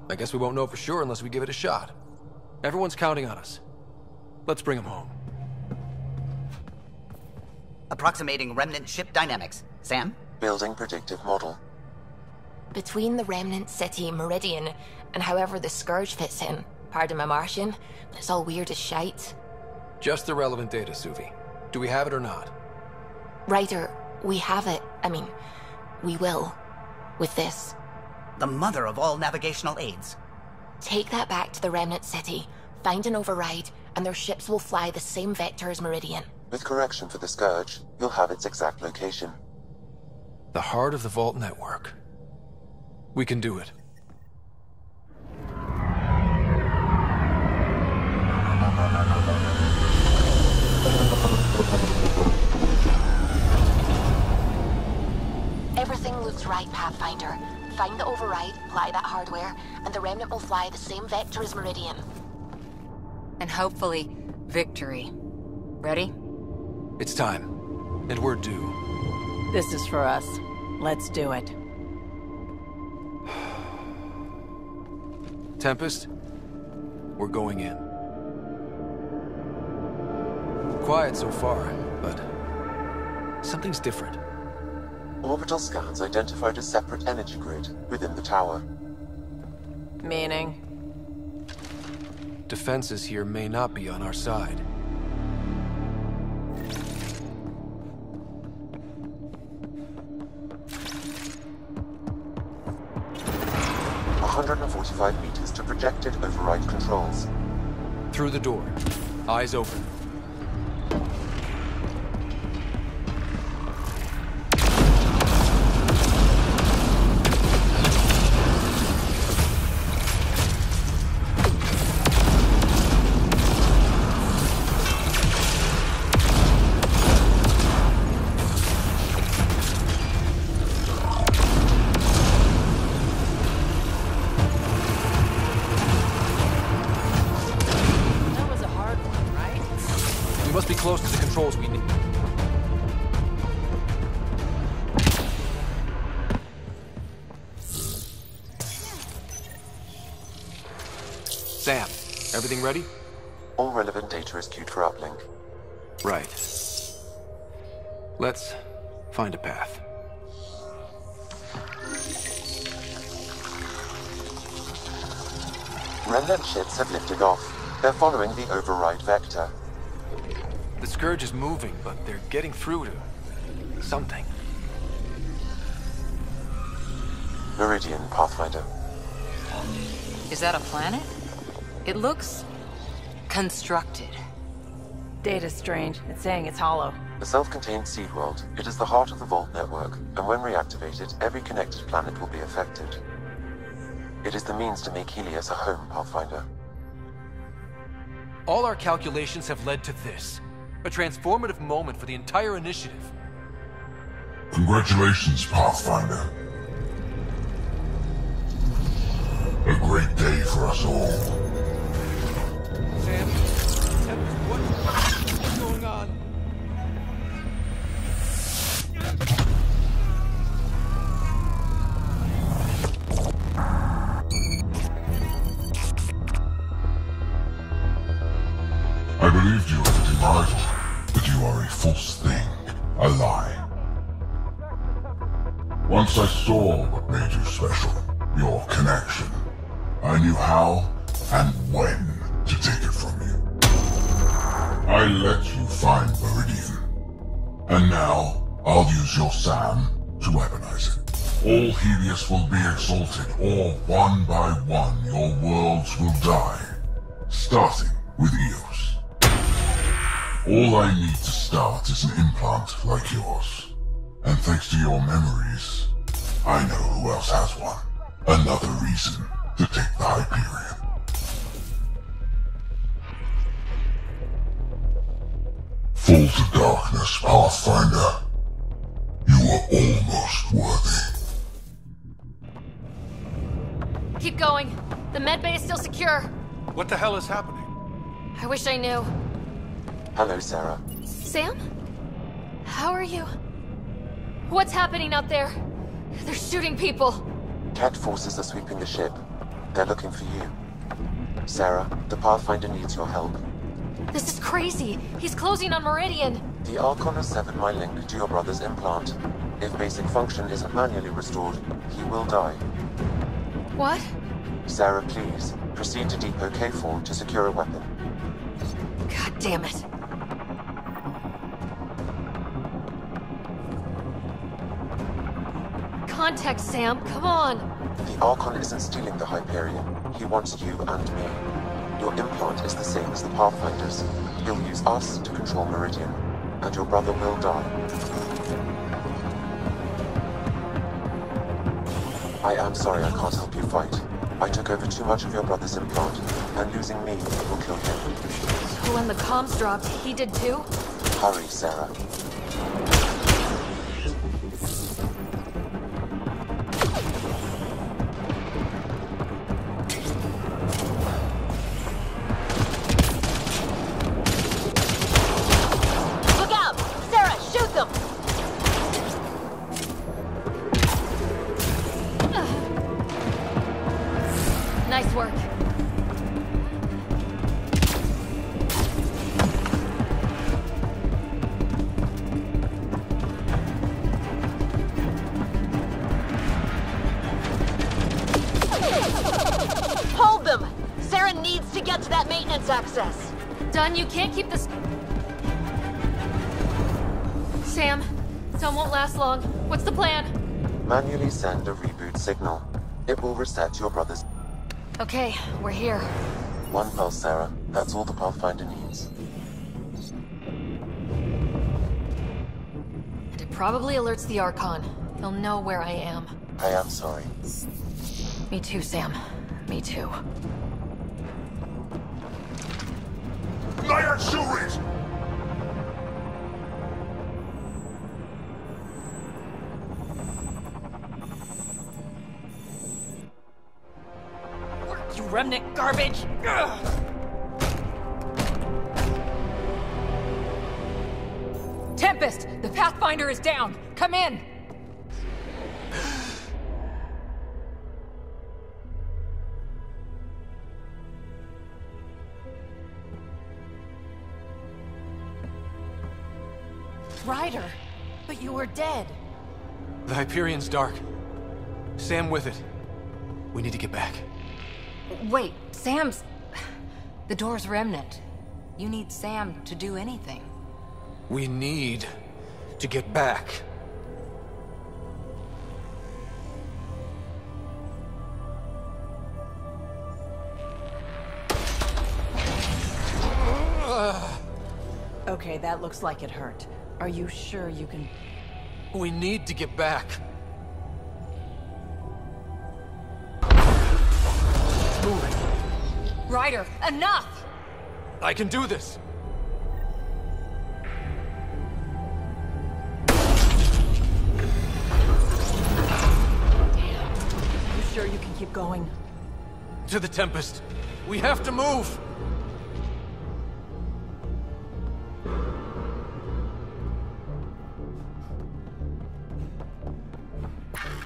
I guess we won't know for sure unless we give it a shot. Everyone's counting on us. Let's bring them home. Approximating remnant ship dynamics. Sam? Building predictive model. Between the remnant city, Meridian, and however the Scourge fits in, pardon my Martian, but it's all weird as shite. Just the relevant data, Suvi. Do we have it or not? Ryder, we have it. I mean, we will. With this. The mother of all navigational aids. Take that back to the remnant city, find an override, and their ships will fly the same vector as Meridian. With correction for the Scourge, you'll have its exact location. The heart of the Vault network. We can do it. Everything looks right, Pathfinder. Find the override, apply that hardware, and the remnant will fly the same vector as Meridian. And hopefully, victory. Ready? It's time. And we're due. This is for us. Let's do it. Tempest, we're going in. Quiet so far, but something's different. Orbital scans identified a separate energy grid within the tower. Meaning? Defenses here may not be on our side. .145 meters to projected override controls. Through the door. Eyes open. Close to the controls we need. Sam, everything ready? All relevant data is queued for uplink. Right. Let's find a path. Remnant ships have lifted off. They're following the override vector. The Scourge is moving, but they're getting through to something. Meridian, Pathfinder. Is that a planet? It looks constructed. Data's strange. It's saying it's hollow. A self-contained seed world, it is the heart of the Vault network, and when reactivated, every connected planet will be affected. It is the means to make Helios a home, Pathfinder. All our calculations have led to this. A transformative moment for the entire initiative. Congratulations, Pathfinder. A great day for us all. Sam, what's going on? I believed you were a fitting rival, but you are a false thing, a lie. Once I saw what made you special, your connection. I knew how and when to take it from you. I let you find Meridian. And now, I'll use your Sam to weaponize it. All Helios will be exalted, or one by one your worlds will die. Starting with Eos. All I need to start is an implant like yours. And thanks to your memories, I know who else has one. Another reason to take the Hyperion. Fall to darkness, Pathfinder. You are almost worthy. Keep going. The medbay is still secure. What the hell is happening? I wish I knew. Hello, Sarah. Sam? How are you? What's happening out there? They're shooting people. Cat forces are sweeping the ship. They're looking for you. Sarah, the Pathfinder needs your help. This is crazy. He's closing on Meridian. The Archon has severed my link to your brother's implant. If basic function isn't manually restored, he will die. What? Sarah, please, proceed to Depot K4 to secure a weapon. God damn it. Contact, Sam. Come on. The Archon isn't stealing the Hyperion. He wants you and me. Your implant is the same as the Pathfinder's. He'll use us to control Meridian, and your brother will die. I am sorry I can't help you fight. I took over too much of your brother's implant, and losing me will kill him. So when the comms dropped, he did too? Hurry, Sarah. Nice work. Hold them! Sarah needs to get to that maintenance access. Done, you can't keep this... Sam, some won't last long. What's the plan? Manually send a reboot signal. It will reset your brother's... Okay, we're here. One pulse, Sarah. That's all the Pathfinder needs. And it probably alerts the Archon. He'll know where I am. I am sorry. Me too, Sam. Me too. Liar Shuris! You remnant garbage! Ugh. Tempest! The Pathfinder is down! Come in! Ryder, but you were dead. The Hyperion's dark. Sam with it. We need to get back. Wait, Sam's... The door's remnant. You need Sam to do anything. We need to get back. Okay, that looks like it hurt. Are you sure you can... We need to get back. It's moving. Ryder, enough! I can do this. You sure you can keep going? To the Tempest. We have to move!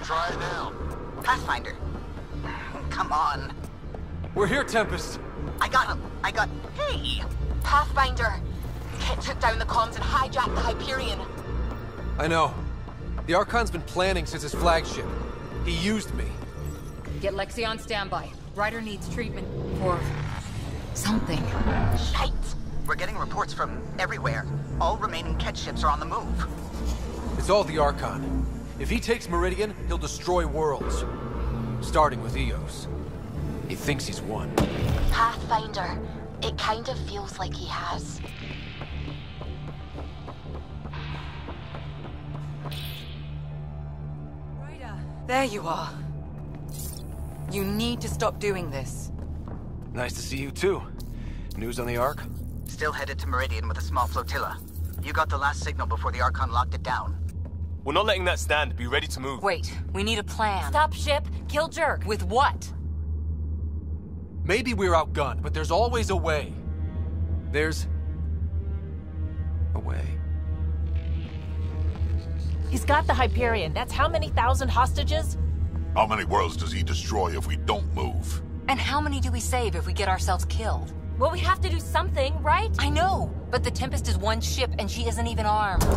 Try it now. Pathfinder. Come on. We're here, Tempest. I got him. Hey! Pathfinder! Kit took down the comms and hijacked the Hyperion. I know. The Archon's been planning since his flagship. He used me. Get Lexi on standby. Ryder needs treatment for... something. Shite! We're getting reports from everywhere. All remaining Ket ships are on the move. It's all the Archon. If he takes Meridian, he'll destroy worlds. Starting with Eos. He thinks he's won. Pathfinder, it kind of feels like he has. Ryder, there you are. You need to stop doing this. Nice to see you too. News on the Ark? Still headed to Meridian with a small flotilla. You got the last signal before the Archon locked it down. We're not letting that stand. Be ready to move. Wait, we need a plan. Stop ship, kill Jerk. With what? Maybe we're outgunned, but there's always a way. There's... a way. He's got the Hyperion. That's how many thousand hostages? How many worlds does he destroy if we don't move? And how many do we save if we get ourselves killed? Well, we have to do something, right? I know, but the Tempest is one ship and she isn't even armed.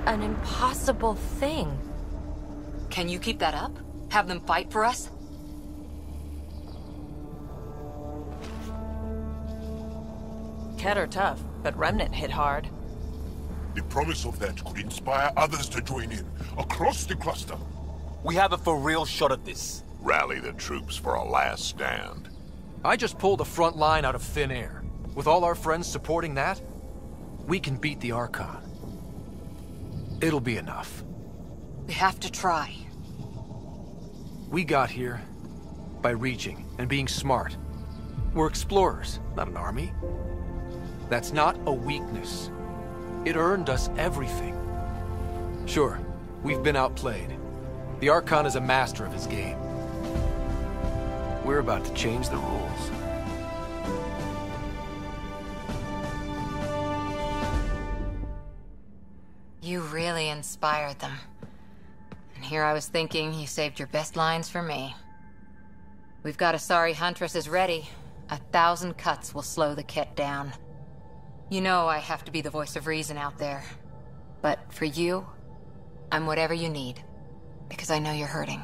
An impossible thing. Can you keep that up? Have them fight for us? Ket are tough, but Remnant hit hard. The promise of that could inspire others to join in, across the cluster. We have a for real shot at this. Rally the troops for a last stand. I just pulled a front line out of thin air. With all our friends supporting that, we can beat the Archon. It'll be enough. We have to try. We got here by reaching and being smart. We're explorers, not an army. That's not a weakness. It earned us everything. Sure, we've been outplayed. The Archon is a master of his game. We're about to change the rules. You really inspired them. And here I was thinking you saved your best lines for me. We've got Asari Huntresses ready. 1,000 cuts will slow the Ket down. You know I have to be the voice of reason out there. But for you, I'm whatever you need. Because I know you're hurting.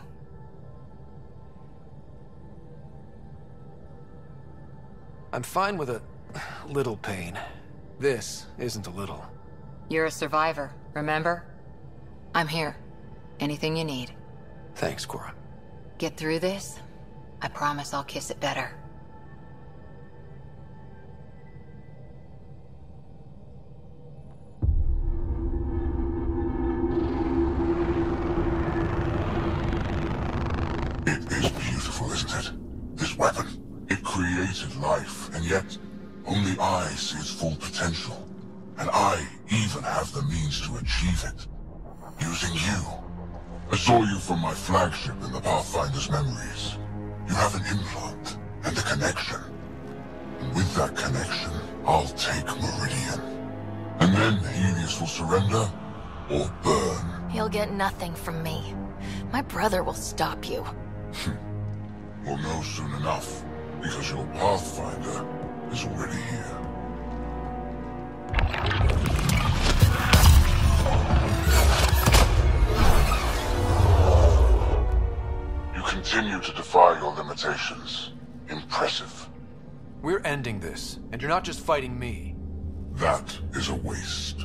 I'm fine with a little pain. This isn't a little. You're a survivor, remember? I'm here. Anything you need. Thanks, Cora. Get through this, I promise I'll kiss it better. It is beautiful, isn't it? This weapon. It created life, and yet only I see its full potential. And I even have the means to achieve it. Using you. I saw you from my flagship in the Pathfinder's memories. You have an implant and a connection. And with that connection, I'll take Meridian. And then Helios will surrender or burn. He'll get nothing from me. My brother will stop you. We'll know soon enough, because your Pathfinder is already here. You continue to defy your limitations. Impressive. We're ending this, and you're not just fighting me. That is a waste.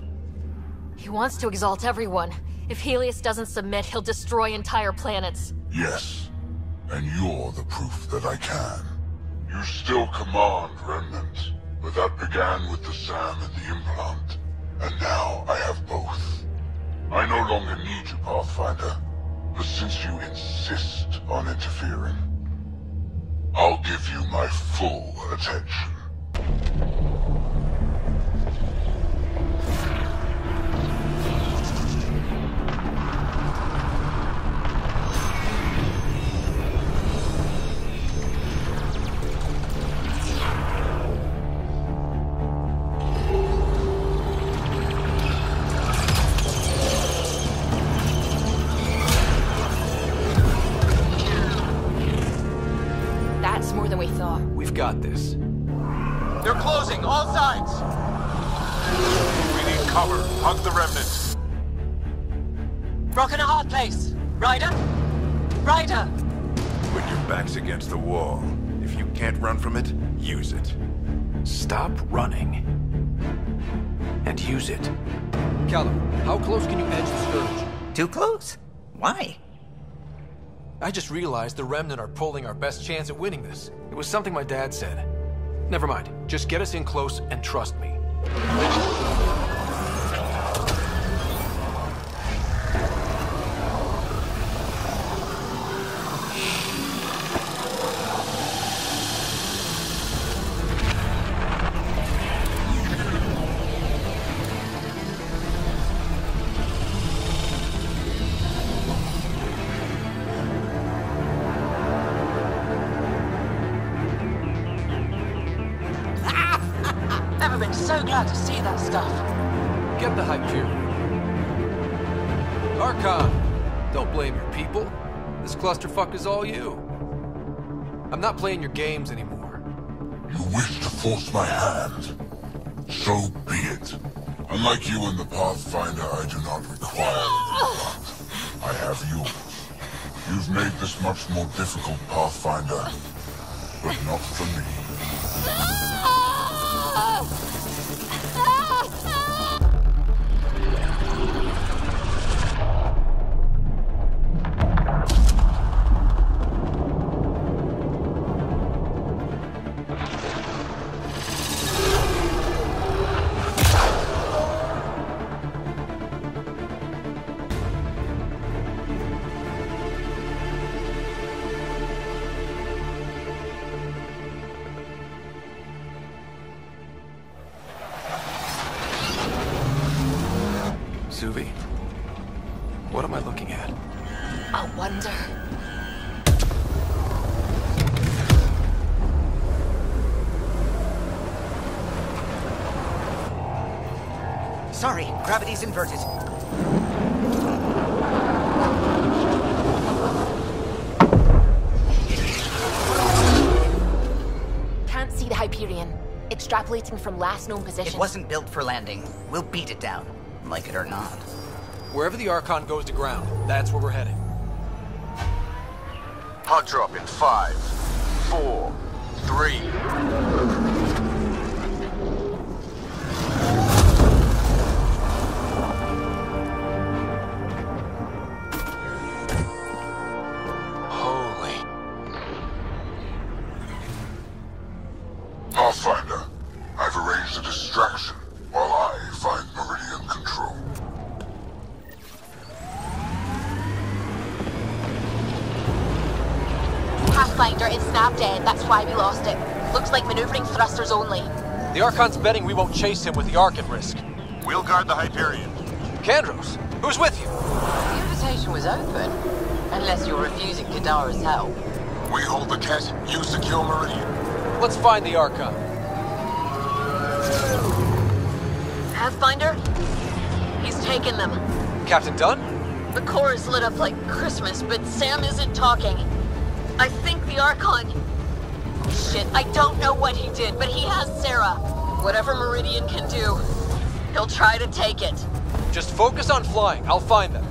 He wants to exalt everyone. If Helios doesn't submit, he'll destroy entire planets. Yes, and you're the proof that I can. You still command Remnant, but that began with the SAM and the implant, and now I have both. I no longer need you, Pathfinder, but since you insist on interfering, I'll give you my full attention. Got this. They're closing, all sides! We need cover. Hug the remnant. Rock in a hard place. Ryder? Ryder! When your back's against the wall, if you can't run from it, use it. Stop running. And use it. Callum, how close can you edge the Scourge? Too close? Why? I just realized the Remnant are pulling our best chance at winning this. It was something my dad said. Never mind. Just get us in close and trust me. So glad to see that stuff. Get the Hyperion. Archon! Don't blame your people. This clusterfuck is all you. I'm not playing your games anymore. You wish to force my hand? So be it. Unlike you and the Pathfinder, I do not require it. I have yours. You've made this much more difficult, Pathfinder, but not for me. Suvi, what am I looking at? A wonder. Sorry, gravity's inverted. Can't see the Hyperion. Extrapolating from last known position. It wasn't built for landing. We'll beat it down, like it or not. Wherever the Archon goes to ground, that's where we're heading. Hot drop in 5, 4, 3. Pathfinder, I've arranged a distraction while I find Meridian control. Pathfinder, it's snap dead. That's why we lost it. Looks like maneuvering thrusters only. The Archon's betting we won't chase him with the Ark at risk. We'll guard the Hyperion. Kandros, who's with you? The invitation was open, unless you're refusing Kadara's help. We hold the Ket, you secure Meridian. Let's find the Archon. Pathfinder? He's taken them. Captain Dunn? The core is lit up like Christmas, but Sam isn't talking. I think the Archon... Oh shit, I don't know what he did, but he has Sarah. Whatever Meridian can do, he'll try to take it. Just focus on flying. I'll find them.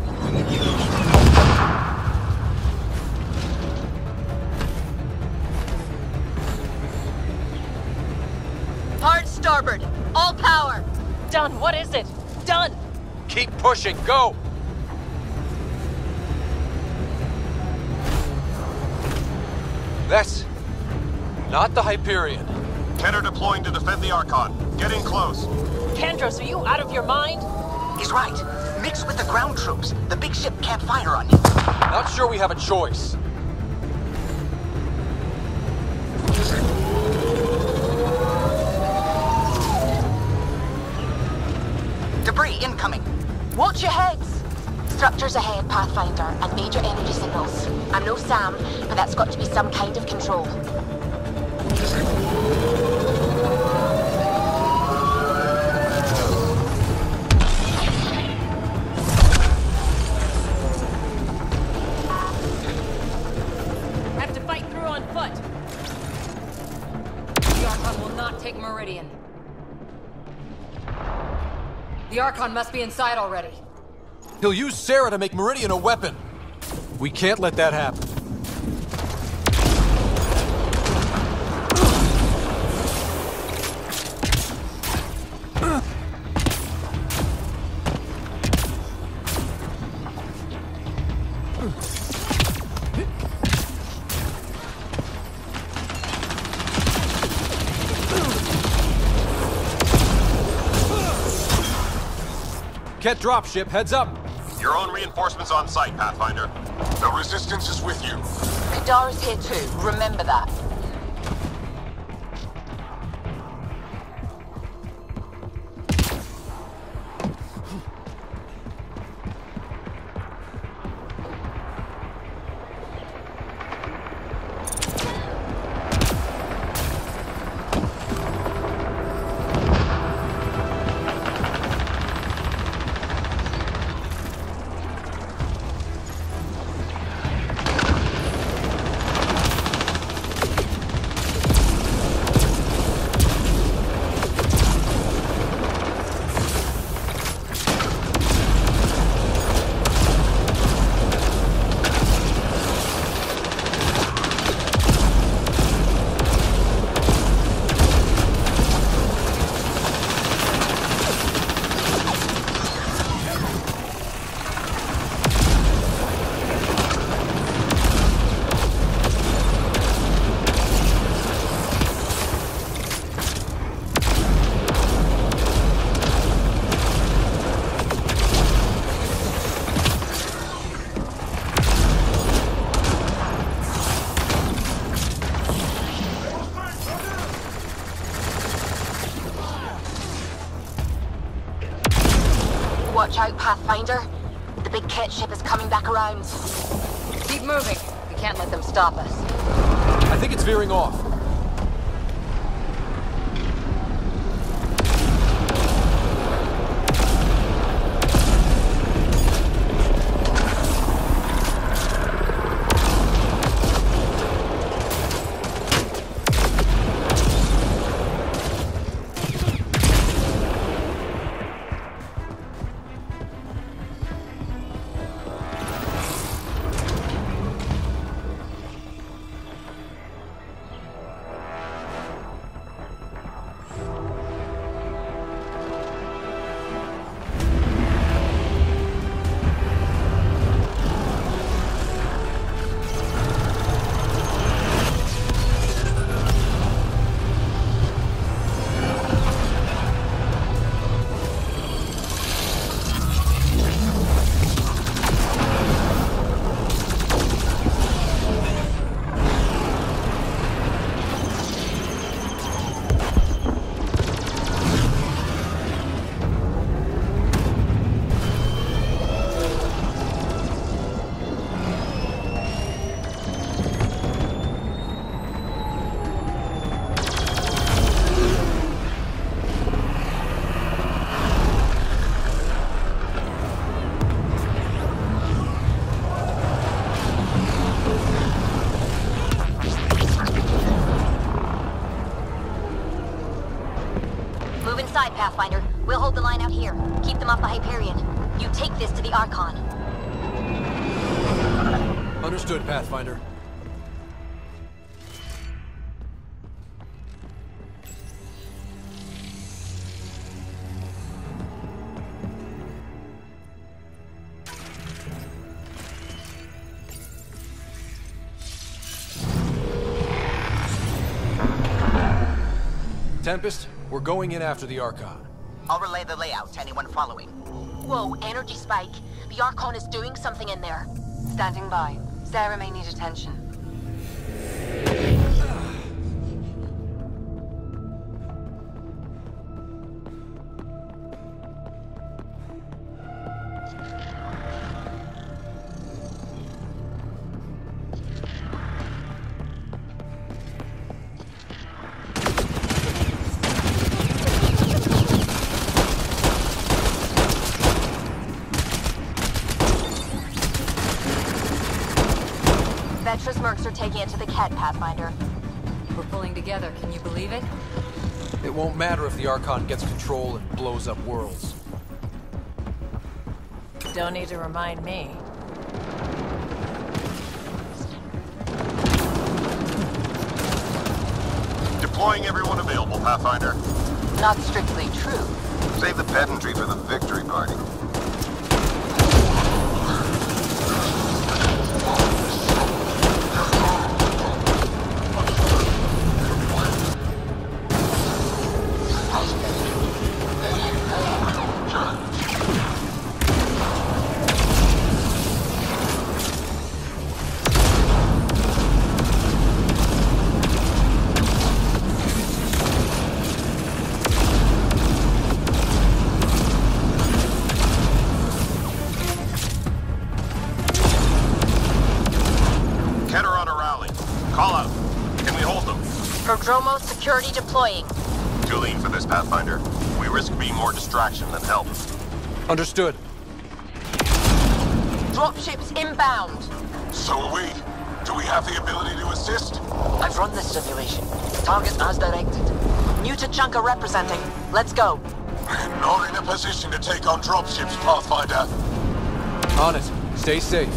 Hard starboard. All power. Done. What is it? Done. Keep pushing. Go! That's not the Hyperion. Kenner deploying to defend the Archon. Get in close. Kendros, are you out of your mind? He's right. Mix with the ground troops. The big ship can't fire on you. Not sure we have a choice. Debris incoming. Watch your heads! Structures ahead, Pathfinder, and major energy signals. I'm no Sam, but that's got to be some kind of control. Have to fight through on foot. The Archon will not take Meridian. The Archon must be inside already. He'll use Sarah to make Meridian a weapon. We can't let that happen. Ket dropship, heads up. Your own reinforcements on site, Pathfinder. The Resistance is with you. Radar's here too, remember that. Watch out, Pathfinder. The big Ket ship is coming back around. Keep moving. We can't let them stop us. I think it's veering off. Pathfinder. We'll hold the line out here. Keep them off the Hyperion. You take this to the Archon. Understood, Pathfinder. Tempest, we're going in after the Archon. I'll relay the layout to anyone following. Whoa, energy spike. The Archon is doing something in there. Standing by. Sarah may need attention. Vetra's mercs are taking it to the Ket, Pathfinder. We're pulling together, can you believe it? It won't matter if the Archon gets control and blows up worlds. Don't need to remind me. Deploying everyone available, Pathfinder. Not strictly true. Save the pedantry for the victory party. Prodromo security deploying. Too lean for this, Pathfinder. We risk being more distraction than help. Understood. Dropships inbound. So are we. Do we have the ability to assist? I've run this simulation. Target as directed. New to Chunka representing. Let's go. We're not in a position to take on dropships, Pathfinder. On it. Stay safe.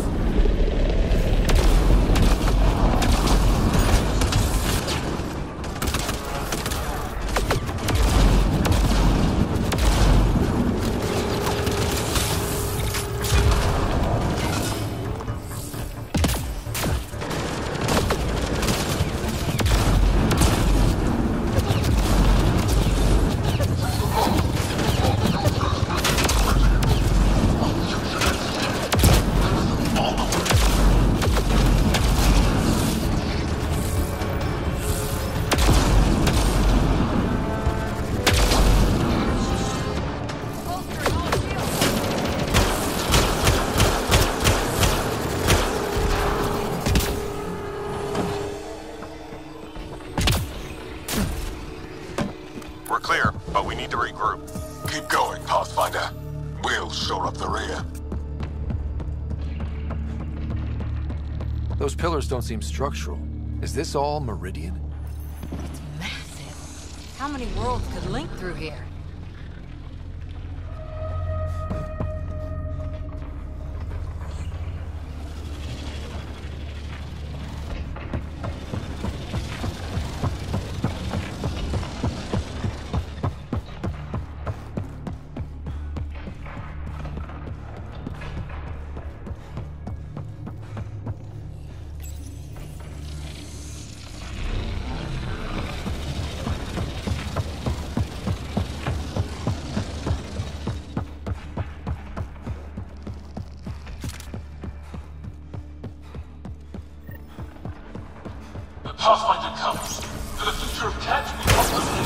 Those pillars don't seem structural. Is this all Meridian? It's massive. How many worlds could link through here? Pathfinder comes. For the future of Ket, we must listen.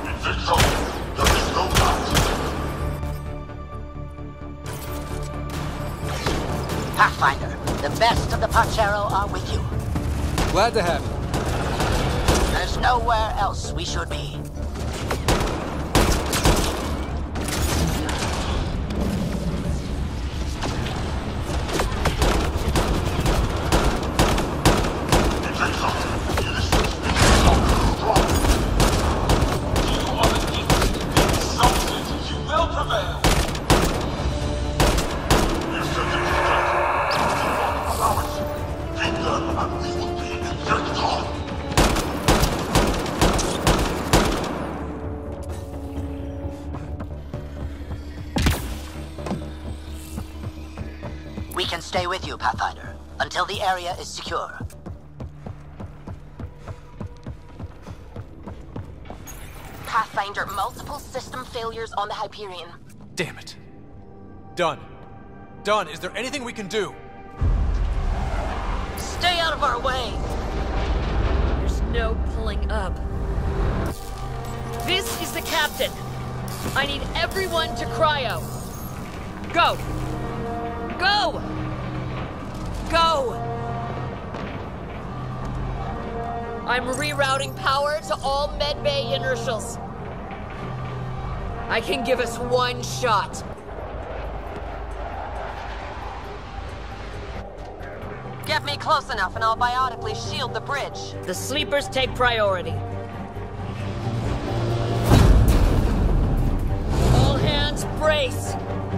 In victory, there is no doubt. Pathfinder, the best of the Panchero are with you. Glad to have you. There's nowhere else we should be. You are the deepest, We can stay with you, Pathfinder, until the area is secure. Pathfinder, multiple system failures on the Hyperion. Damn it. Done. Done. Is there anything we can do? Stay out of our way! There's no pulling up. This is the captain. I need everyone to cryo. Go! Go! Go! I'm rerouting power to all medbay inertials. I can give us one shot. Get me close enough and I'll biotically shield the bridge. The sleepers take priority. All hands brace.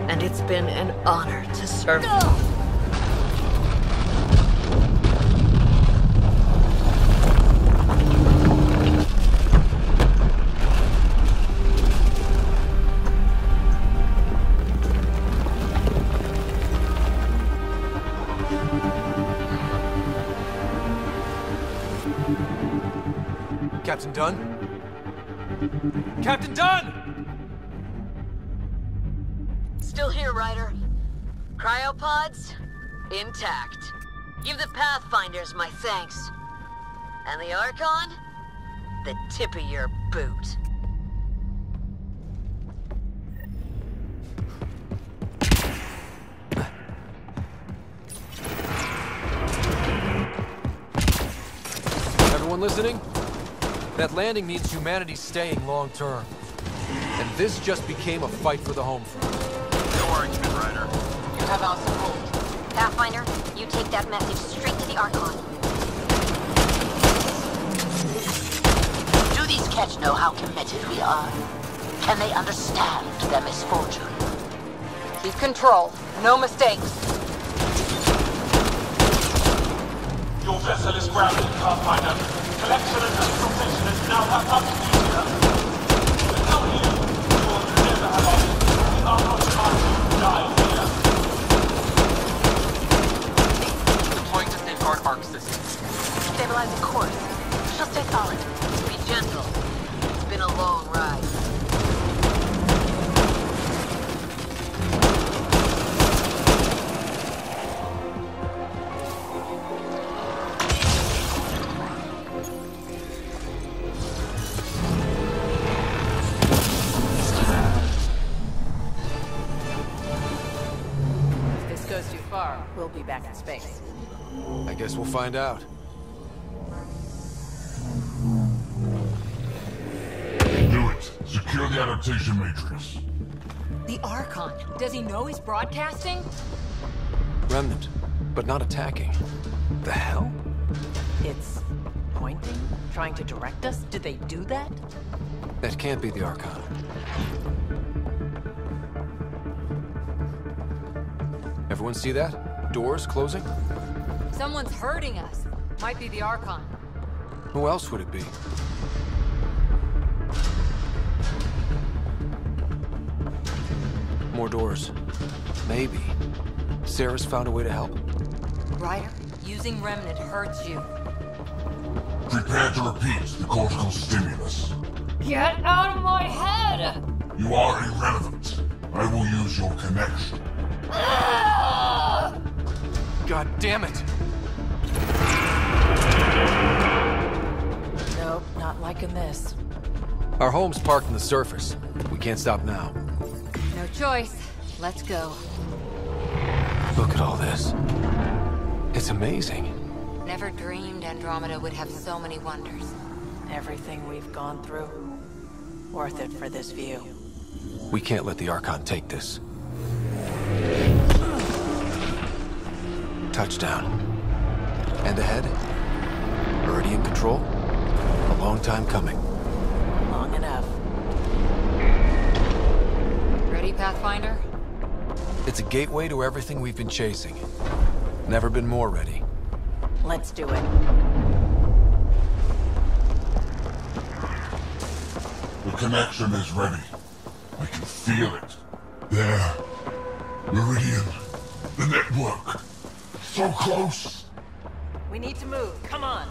And it's been an honor to serve you. Captain Dunn? Captain Dunn! Still here, Ryder. Cryopods, intact. Give the Pathfinders my thanks. And the Archon, the tip of your boot. Everyone listening? That landing means humanity staying long term. And this just became a fight for the home front. No argument, Ryder. You have our support. Pathfinder, you take that message straight to the Archon. Do these Ketch know how committed we are? Can they understand their misfortune? Keep control. No mistakes. Your vessel is grounded, Pathfinder. Collection and transportation is now wrapped up in India. Without you, you will never have us. We are not trying to die here. Deploying to safeguard arc system. Stabilizing course. She'll stay solid. Be gentle. It's been a long ride. We'll be back in space. I guess we'll find out. Do it. Secure the adaptation matrix. The Archon. Does he know he's broadcasting? Remnant, but not attacking. The hell? It's pointing? Trying to direct us? Did they do that? That can't be the Archon. Everyone see that? Doors closing? Someone's hurting us. Might be the Archon. Who else would it be? More doors. Maybe. Sarah's found a way to help. Ryder, using Remnant hurts you. Prepare to repeat the cortical stimulus. Get out of my head! You are irrelevant. I will use your connection. God damn it! Nope, not liking this. Our home's parked on the surface. We can't stop now. No choice. Let's go. Look at all this. It's amazing. Never dreamed Andromeda would have so many wonders. Everything we've gone through, worth it for this view. We can't let the Archon take this. Touchdown. And ahead, Meridian control. A long time coming. Long enough. Ready, Pathfinder? It's a gateway to everything we've been chasing. Never been more ready. Let's do it. The connection is ready. I can feel it. There. Meridian. The network. So close. We need to move. Come on.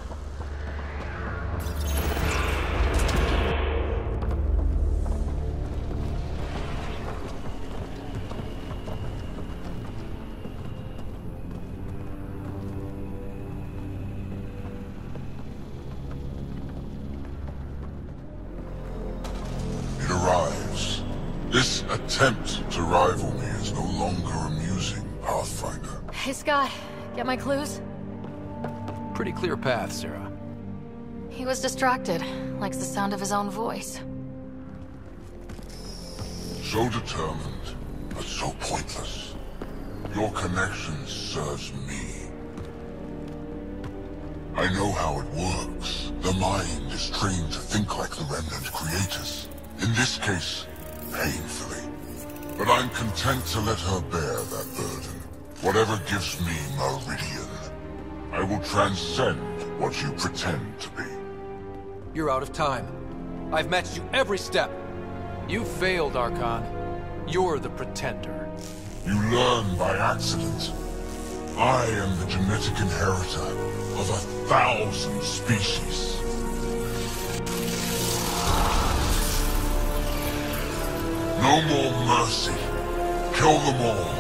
It arrives. This attempt to rival me is no longer amusing, Pathfinder. Hey, Scott. Get my clues? Pretty clear path, Sarah. He was distracted. Likes the sound of his own voice. So determined, but so pointless. Your connection serves me. I know how it works. The mind is trained to think like the Remnant creators. In this case, painfully. But I'm content to let her bear that burden. Whatever gives me Meridian, I will transcend what you pretend to be. You're out of time. I've matched you every step. You failed, Archon. You're the pretender. You learn by accident. I am the genetic inheritor of 1,000 species. No more mercy. Kill them all.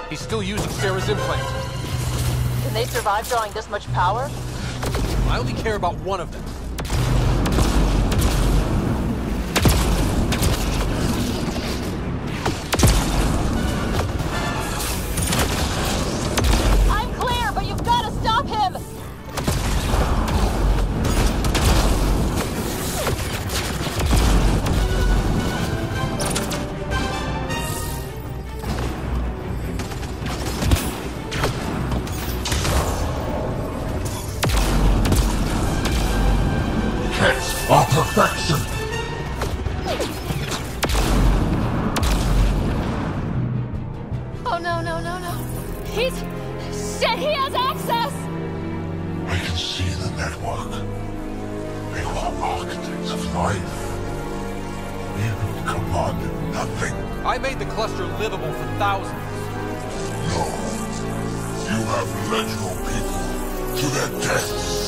He's still using Sarah's implant. Can they survive drawing this much power? I only care about one of them. I'm clear, but you've got to stop him! Our perfection! Oh no, no, no, no. He's... shit, he has access! I can see the network. They were architects of life. You commanded nothing. I made the cluster livable for thousands. No. You have led your people to their deaths.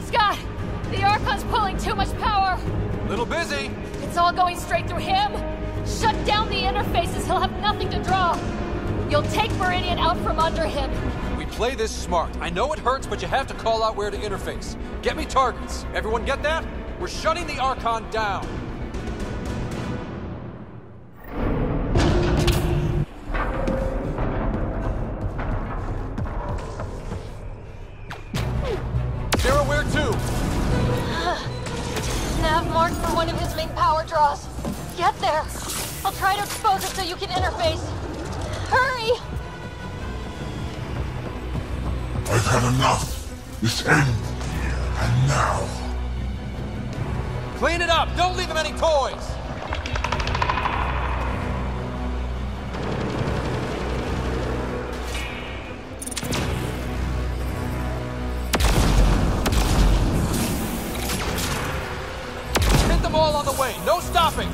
Scott! The Archon's pulling too much power! Little busy. It's all going straight through him! Shut down the interfaces, he'll have nothing to draw! You'll take Meridian out from under him! We play this smart. I know it hurts, but you have to call out where to interface. Get me targets. Everyone get that? We're shutting the Archon down. Sarah, where to? Nav marked for one of his main power draws. Get there. I'll try to expose it so you can interface. Hurry! I've had enough. This ends here and now. Clean it up! Don't leave him any toys! Hit them all on the way! No stopping!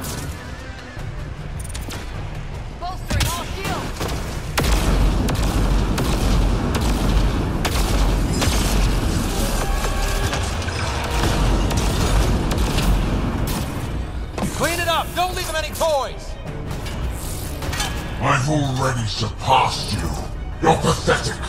Bolstering all shields! Clean it up! Don't leave him any toys! I've already surpassed you. You're pathetic.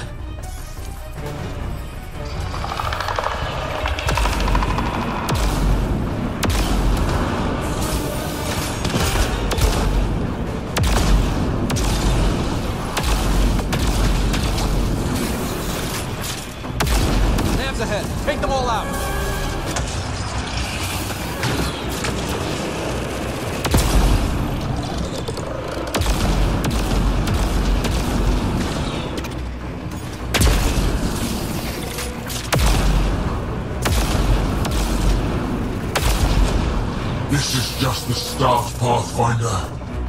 This is just the start, Pathfinder.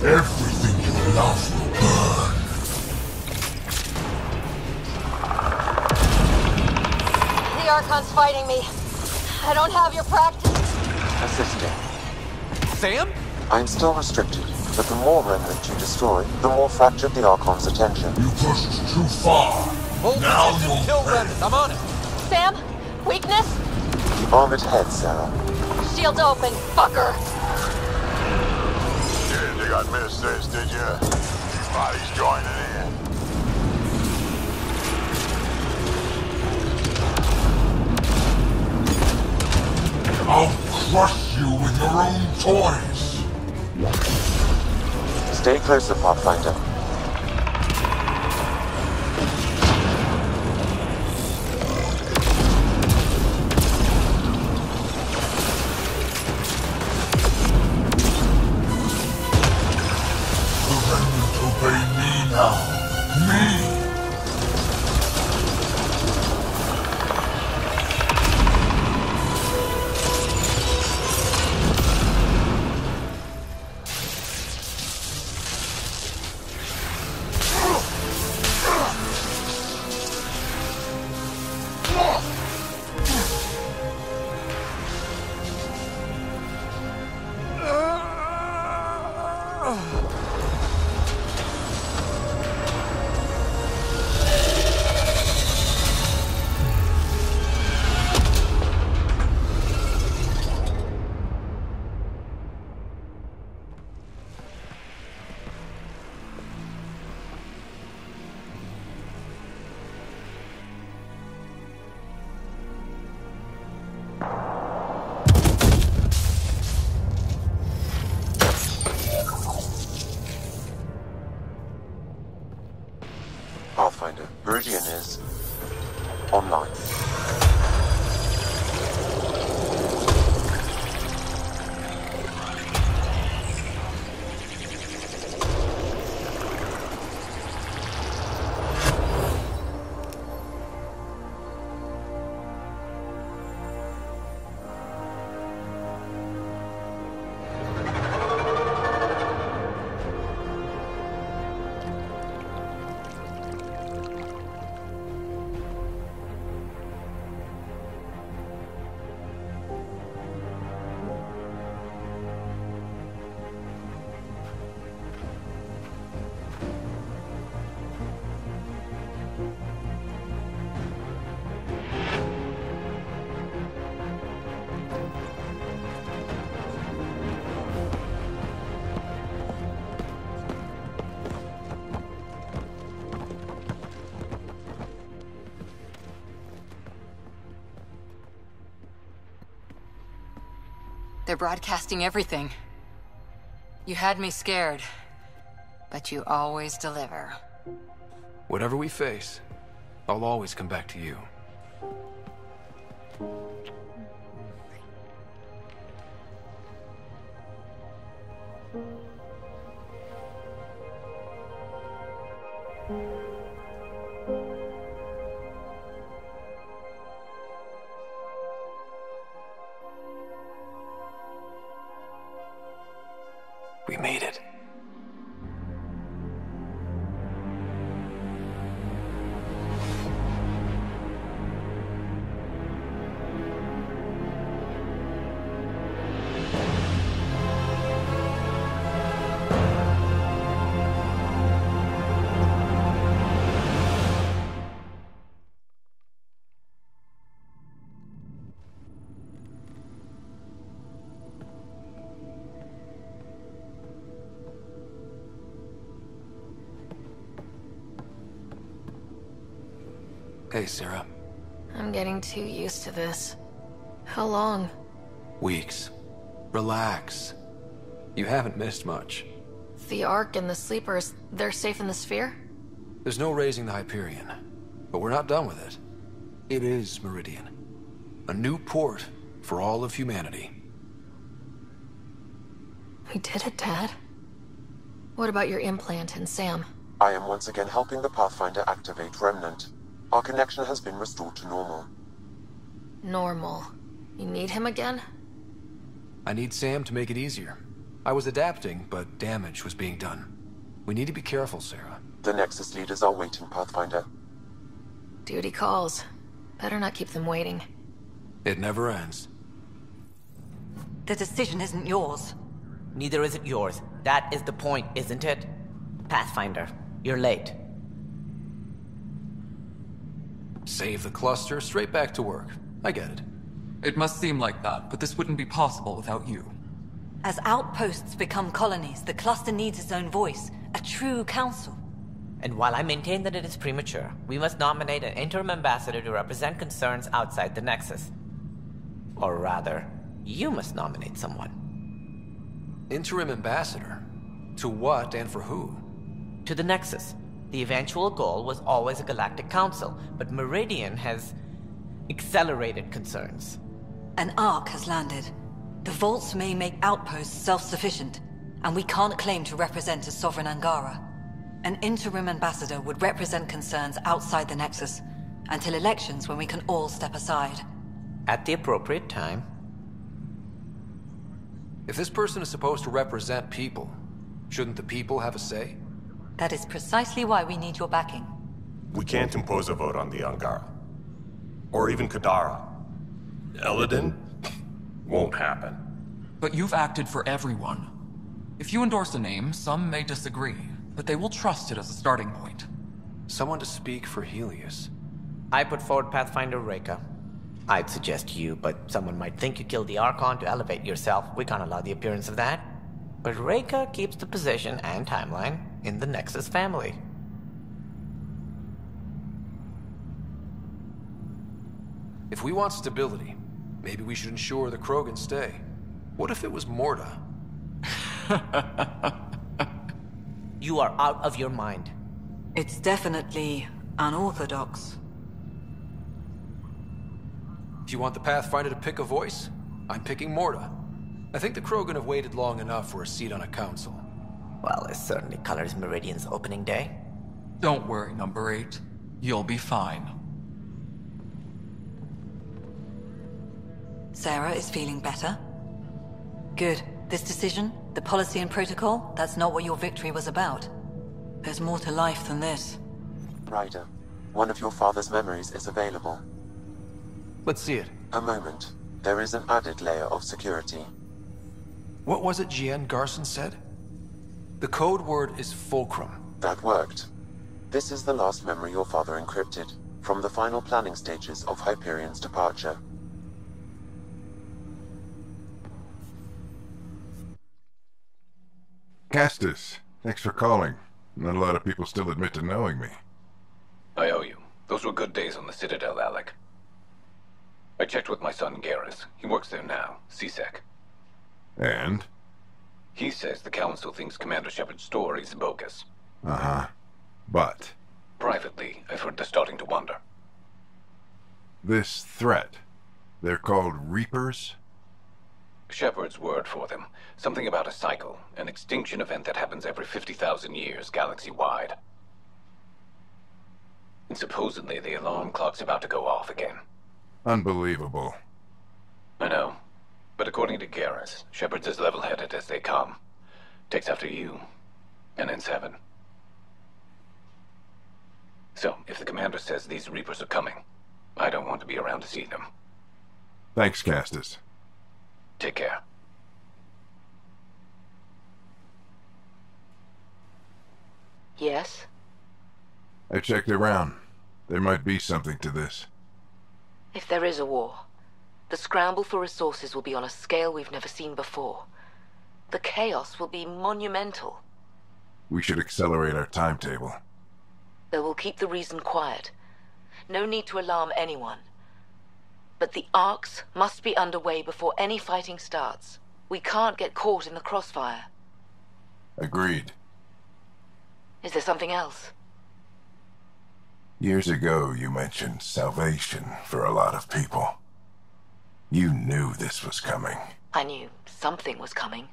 Everything you love will burn. The Archon's fighting me. I don't have your practice. Assisting. Sam? I'm still restricted, but the more remnant you destroy, the more fractured the Archon's attention. You pushed too far. Hold now position, you'll kill pay. remnant. I'm on it. Sam? Weakness? The armored head, Sarah. Shield open, fucker. You didn't think I'd miss this, did you? Everybody's joining in. I'll crush you with your own toys. Stay closer, Pathfinder. The remnant obey me now. Me! Pathfinder, Meridian is online. They're broadcasting everything. You had me scared, but you always deliver. Whatever we face, I'll always come back to you. We made it. Hey, Sarah. I'm getting too used to this. How long? Weeks. Relax. You haven't missed much. The Ark and the Sleepers, they're safe in the sphere? There's no raising the Hyperion, but we're not done with it. It is Meridian. A new port for all of humanity. We did it, Dad. What about your implant and Sam? I am once again helping the Pathfinder activate Remnant. Our connection has been restored to normal. Normal. You need him again? I need Sam to make it easier. I was adapting, but damage was being done. We need to be careful, Sarah. The Nexus leaders are waiting, Pathfinder. Duty calls. Better not keep them waiting. It never ends. The decision isn't yours. Neither is it yours. That is the point, isn't it? Pathfinder, you're late. Save the cluster, straight back to work. I get it. It must seem like that, but this wouldn't be possible without you. As outposts become colonies, the cluster needs its own voice, a true council. And while I maintain that it is premature, we must nominate an interim ambassador to represent concerns outside the Nexus. Or rather, you must nominate someone. Interim ambassador? To what and for who? To the Nexus. The eventual goal was always a galactic council, but Meridian has accelerated concerns. An Ark has landed. The vaults may make outposts self-sufficient, and we can't claim to represent a sovereign Angara. An interim ambassador would represent concerns outside the Nexus, until elections when we can all step aside. At the appropriate time. If this person is supposed to represent people, shouldn't the people have a say? That is precisely why we need your backing. We can't impose a vote on the Angara. Or even Kadara. Eladin? Won't happen. But you've acted for everyone. If you endorse a name, some may disagree, but they will trust it as a starting point. Someone to speak for Helios. I put forward Pathfinder Reka. I'd suggest you, but someone might think you killed the Archon to elevate yourself. We can't allow the appearance of that. But Reka keeps the position and timeline in the Nexus family. If we want stability, maybe we should ensure the Krogan stay. What if it was Morta? You are out of your mind. It's definitely unorthodox. If you want the Pathfinder to pick a voice, I'm picking Morta. I think the Krogan have waited long enough for a seat on a council. Well, it certainly colors Meridian's opening day. Don't worry, number 8. You'll be fine. Sarah is feeling better? Good. This decision, the policy and protocol, that's not what your victory was about. There's more to life than this. Ryder, one of your father's memories is available. Let's see it. A moment. There is an added layer of security. What was it Jian Garson said? The code word is fulcrum. That worked. This is the last memory your father encrypted, from the final planning stages of Hyperion's departure. Castus, thanks for calling. Not a lot of people still admit to knowing me. I owe you. Those were good days on the Citadel, Alec. I checked with my son, Garrus. He works there now, CSEC. And? He says the Council thinks Commander Shepard's story is bogus. Uh-huh. But? Privately, I've heard they're starting to wonder. This threat, they're called Reapers? Shepard's word for them. Something about a cycle, an extinction event that happens every 50,000 years, galaxy-wide. And supposedly the alarm clock's about to go off again. Unbelievable. I know. But according to Garrus, Shepard's as level-headed as they come. Takes after you, and then 7. So, if the commander says these Reapers are coming, I don't want to be around to see them. Thanks, Castus. Take care. Yes? I checked around. There might be something to this. If there is a war, the scramble for resources will be on a scale we've never seen before. The chaos will be monumental. We should accelerate our timetable. They will keep the reason quiet. No need to alarm anyone. But the arcs must be underway before any fighting starts. We can't get caught in the crossfire. Agreed. Is there something else? Years ago, you mentioned salvation for a lot of people. You knew this was coming. I knew something was coming.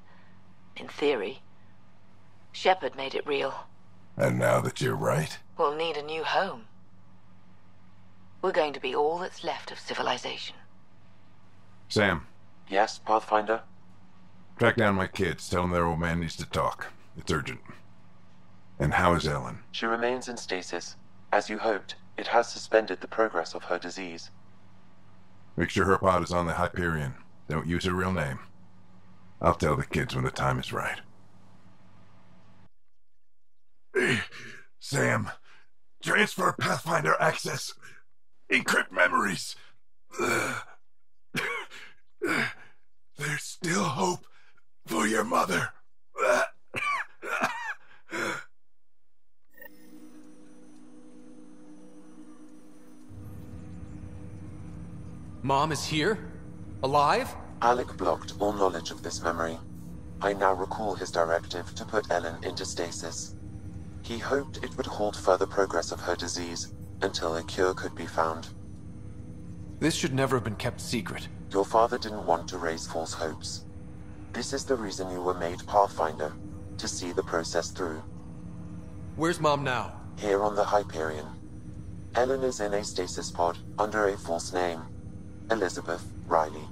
In theory. Shepard made it real. And now that you're right? We'll need a new home. We're going to be all that's left of civilization. Sam. Yes, Pathfinder? Track down my kids. Tell them their old man needs to talk. It's urgent. And how is Ellen? She remains in stasis. As you hoped, it has suspended the progress of her disease. Make sure her pod is on the Hyperion. Don't use her real name. I'll tell the kids when the time is right. Sam, transfer Pathfinder access. Encrypt memories. There's still hope for your mother. Mom is here? Alive? Alec blocked all knowledge of this memory. I now recall his directive to put Ellen into stasis. He hoped it would halt further progress of her disease until a cure could be found. This should never have been kept secret. Your father didn't want to raise false hopes. This is the reason you were made Pathfinder, to see the process through. Where's Mom now? Here on the Hyperion. Ellen is in a stasis pod under a false name. Elizabeth Riley.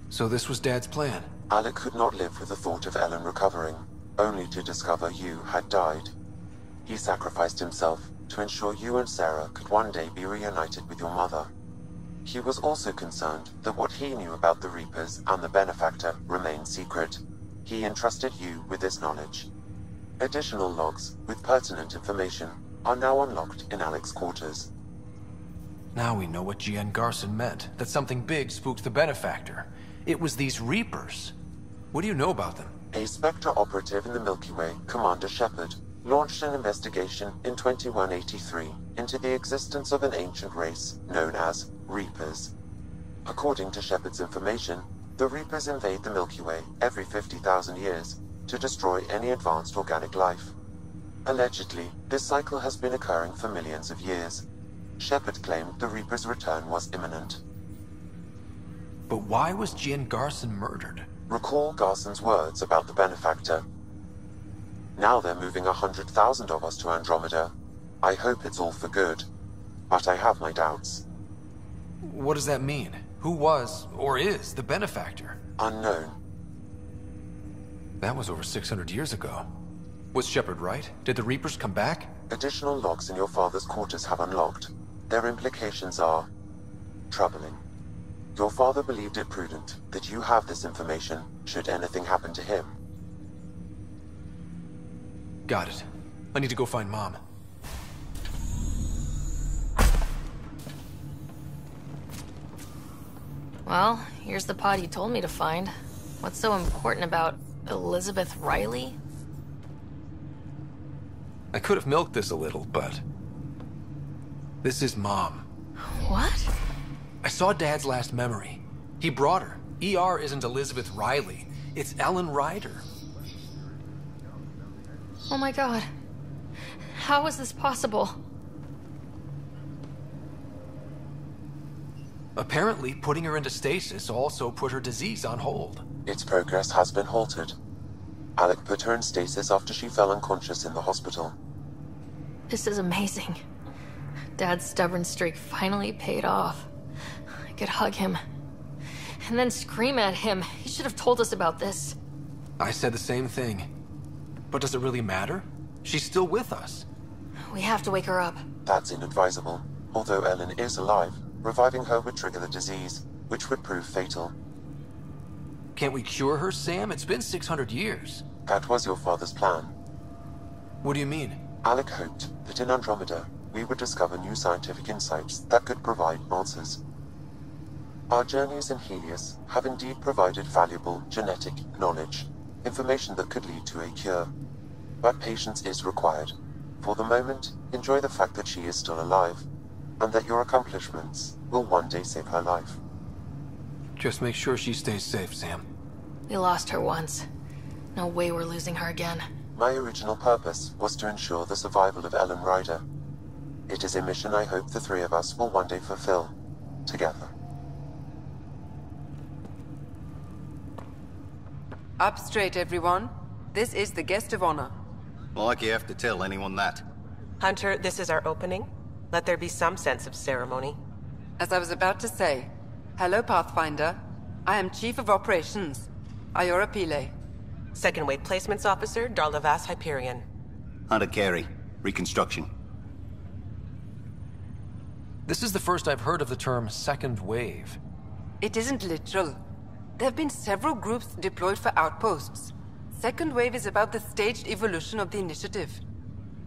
So this was Dad's plan? Alec could not live with the thought of Ellen recovering, only to discover you had died. He sacrificed himself to ensure you and Sarah could one day be reunited with your mother. He was also concerned that what he knew about the Reapers and the Benefactor remained secret. He entrusted you with this knowledge. Additional logs with pertinent information are now unlocked in Alec's quarters. Now we know what G.N. Garson meant, that something big spooked the Benefactor. It was these Reapers. What do you know about them? A Spectre operative in the Milky Way, Commander Shepard, launched an investigation in 2183 into the existence of an ancient race known as Reapers. According to Shepard's information, the Reapers invade the Milky Way every 50,000 years to destroy any advanced organic life. Allegedly, this cycle has been occurring for millions of years. Shepard claimed the Reapers' return was imminent. But why was G.N. Garson murdered? Recall Garson's words about the Benefactor. Now they're moving 100,000 of us to Andromeda. I hope it's all for good, but I have my doubts. What does that mean? Who was, or is, the Benefactor? Unknown. That was over 600 years ago. Was Shepard right? Did the Reapers come back? Additional logs in your father's quarters have unlocked. Their implications are troubling. Your father believed it prudent that you have this information should anything happen to him. Got it. I need to go find Mom. Well, here's the pod you told me to find. What's so important about Elizabeth Riley? I could have milked this a little, but... this is Mom. What? I saw Dad's last memory. He brought her. ER isn't Elizabeth Riley. It's Ellen Ryder. Oh my god. How is this possible? Apparently, putting her into stasis also put her disease on hold. Its progress has been halted. Alec put her in stasis after she fell unconscious in the hospital. This is amazing. Dad's stubborn streak finally paid off. I could hug him. And then scream at him. He should have told us about this. I said the same thing. But does it really matter? She's still with us. We have to wake her up. That's inadvisable. Although Ellen is alive, reviving her would trigger the disease, which would prove fatal. Can't we cure her, Sam? It's been 600 years. That was your father's plan. What do you mean? Alec hoped that in Andromeda, we would discover new scientific insights that could provide answers. Our journeys in Helios have indeed provided valuable genetic knowledge, information that could lead to a cure. But patience is required. For the moment, enjoy the fact that she is still alive, and that your accomplishments will one day save her life. Just make sure she stays safe, Sam. We lost her once. No way we're losing her again. My original purpose was to ensure the survival of Ellen Ryder. It is a mission I hope the three of us will one day fulfill, together. Up straight, everyone. This is the guest of honor. Like you have to tell anyone that. Hunter, this is our opening. Let there be some sense of ceremony. As I was about to say, hello, Pathfinder. I am Chief of Operations, Iora Pile. Second Wave Placements Officer, Darlavas Hyperion. Hunter Carey, Reconstruction. This is the first I've heard of the term second wave. It isn't literal. There have been several groups deployed for outposts. Second wave is about the staged evolution of the initiative.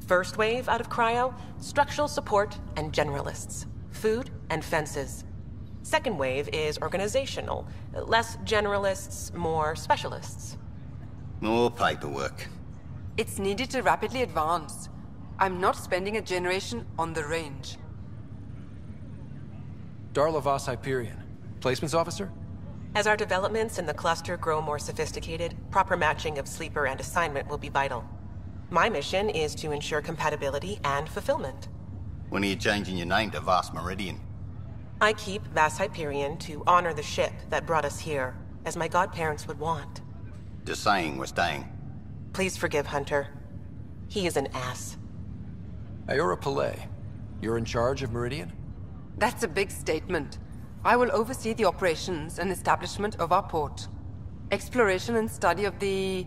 First wave out of cryo, structural support and generalists. Food and fences. Second wave is organizational. Less generalists, more specialists. More paperwork. It's needed to rapidly advance. I'm not spending a generation on the range. Darlavas Hyperion. Placements officer? As our developments in the cluster grow more sophisticated, proper matching of sleeper and assignment will be vital. My mission is to ensure compatibility and fulfillment. When are you changing your name to Vast Meridian? I keep Vas Hyperion to honor the ship that brought us here, as my godparents would want. Just saying we're staying. Please forgive Hunter. He is an ass. Iora Pile, you're in charge of Meridian? That's a big statement. I will oversee the operations and establishment of our port. Exploration and study of the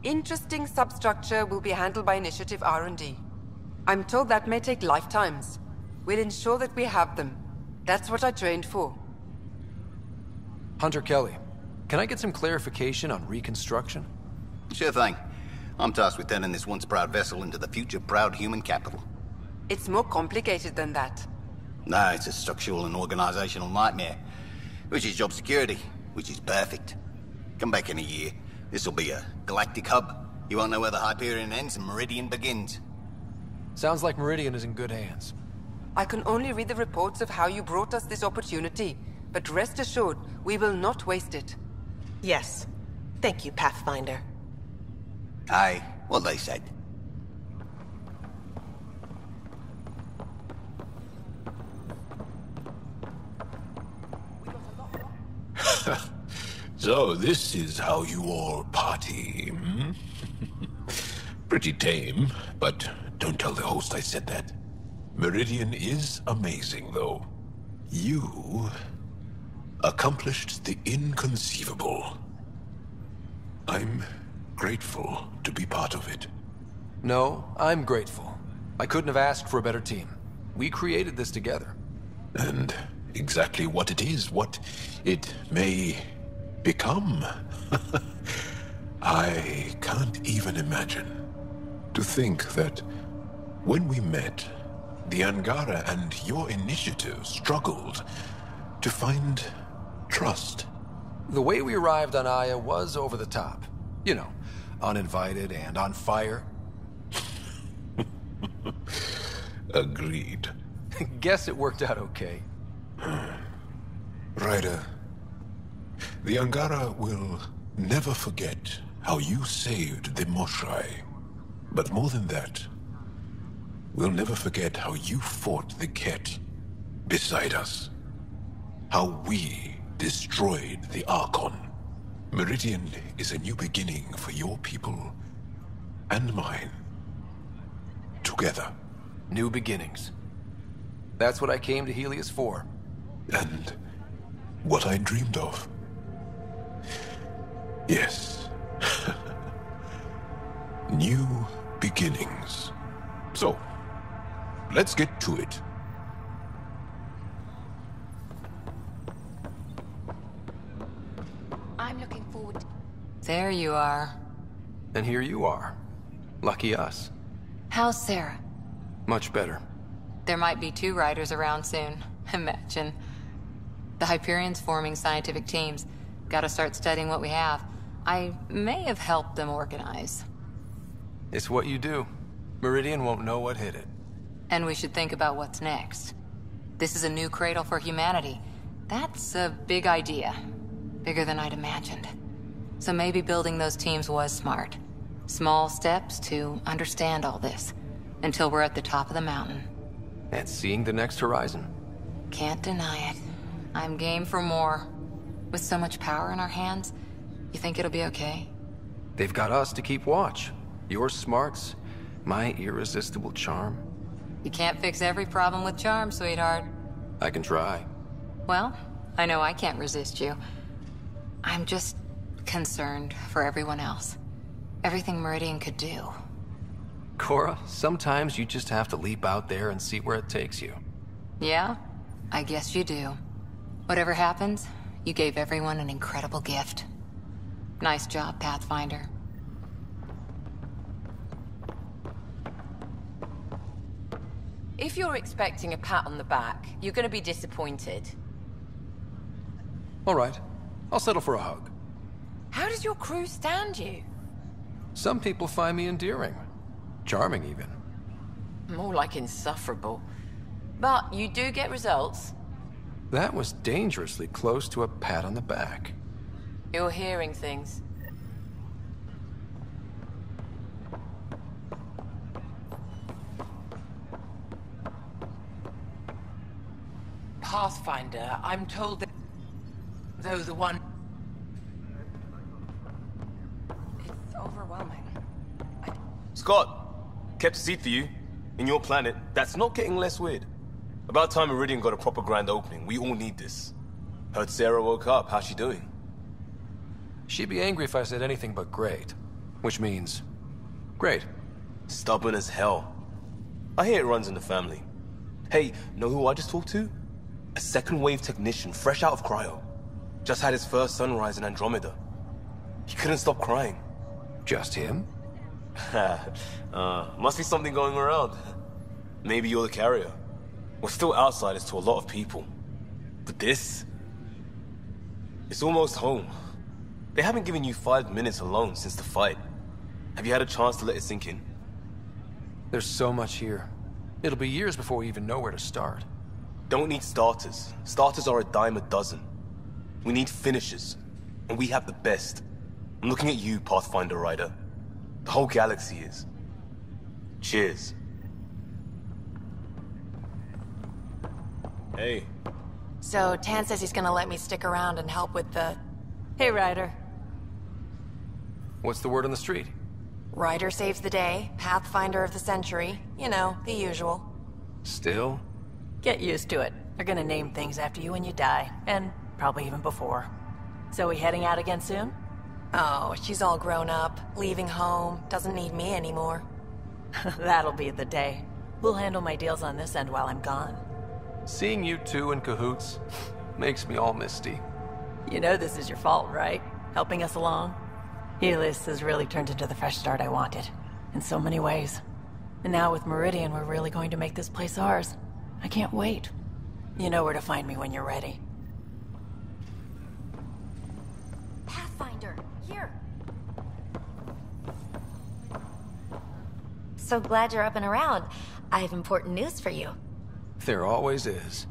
interesting substructure will be handled by Initiative R&D. I'm told that may take lifetimes. We'll ensure that we have them. That's what I trained for. Hunter Kelly, can I get some clarification on reconstruction? Sure thing. I'm tasked with turning this once proud vessel into the future proud human capital. It's more complicated than that. No, it's a structural and organizational nightmare. Which is job security, which is perfect. Come back in a year. This'll be a galactic hub. You won't know where the Hyperion ends and Meridian begins. Sounds like Meridian is in good hands. I can only read the reports of how you brought us this opportunity, but rest assured, we will not waste it. Yes. Thank you, Pathfinder. Aye, what they said. So this is how you all party, hmm? Pretty tame, but don't tell the host I said that. Meridian is amazing, though. You accomplished the inconceivable. I'm grateful to be part of it. No, I'm grateful. I couldn't have asked for a better team. We created this together. And exactly what it is, what it may become. I can't even imagine. To think that when we met, the Angara and your initiative struggled to find trust. The way we arrived on Aya was over the top. You know, uninvited and on fire. Agreed. Guess it worked out okay. Ryder, the Angara will never forget how you saved the Moshai. But more than that, we'll never forget how you fought the Ket beside us. How we destroyed the Archon. Meridian is a new beginning for your people and mine. Together. New beginnings. That's what I came to Helios for. And what I dreamed of. Yes. New beginnings. So, let's get to it. I'm looking forward to... There you are. And here you are. Lucky us. How's Sarah? Much better. There might be 2 riders around soon. Imagine. The Hyperion's forming scientific teams. Gotta start studying what we have. I may have helped them organize. It's what you do. Meridian won't know what hit it. And we should think about what's next. This is a new cradle for humanity. That's a big idea. Bigger than I'd imagined. So maybe building those teams was smart. Small steps to understand all this. Until we're at the top of the mountain. And seeing the next horizon. Can't deny it. I'm game for more. With so much power in our hands, you think it'll be okay? They've got us to keep watch. Your smarts, my irresistible charm. You can't fix every problem with charm, sweetheart. I can try. Well, I know I can't resist you. I'm just concerned for everyone else. Everything Meridian could do. Cora, sometimes you just have to leap out there and see where it takes you. Yeah? I guess you do. Whatever happens, you gave everyone an incredible gift. Nice job, Pathfinder. If you're expecting a pat on the back, you're gonna be disappointed. All right, I'll settle for a hug. How does your crew stand you? Some people find me endearing. Charming, even. More like insufferable. But you do get results. That was dangerously close to a pat on the back. You're hearing things. Pathfinder, I'm told that though the one... It's overwhelming. Scott, kept a seat for you. In your planet, that's not getting less weird. About time Meridian got a proper grand opening. We all need this. Heard Sarah woke up. How's she doing? She'd be angry if I said anything but great. Which means... great. Stubborn as hell. I hear it runs in the family. Hey, know who I just talked to? A second-wave technician, fresh out of cryo. Just had his first sunrise in Andromeda. He couldn't stop crying. Just him? Must be something going around. Maybe you're the carrier. We're still outsiders to a lot of people. But this... it's almost home. They haven't given you 5 minutes alone since the fight. Have you had a chance to let it sink in? There's so much here. It'll be years before we even know where to start. Don't need starters. Starters are a dime a dozen. We need finishers. And we have the best. I'm looking at you, Pathfinder Rider. The whole galaxy is. Cheers. Hey. So, Tan says he's gonna let me stick around and help with the... Hey, Ryder. What's the word on the street? Ryder saves the day, Pathfinder of the century. You know, the usual. Still? Get used to it. They're gonna name things after you when you die. And probably even before. So we heading out again soon? Oh, she's all grown up, leaving home, doesn't need me anymore. That'll be the day. We'll handle my deals on this end while I'm gone. Seeing you two in cahoots makes me all misty. You know this is your fault, right? Helping us along? Helios has really turned into the fresh start I wanted. In so many ways. And now with Meridian, we're really going to make this place ours. I can't wait. You know where to find me when you're ready. Pathfinder, here. So glad you're up and around. I have important news for you. There always is.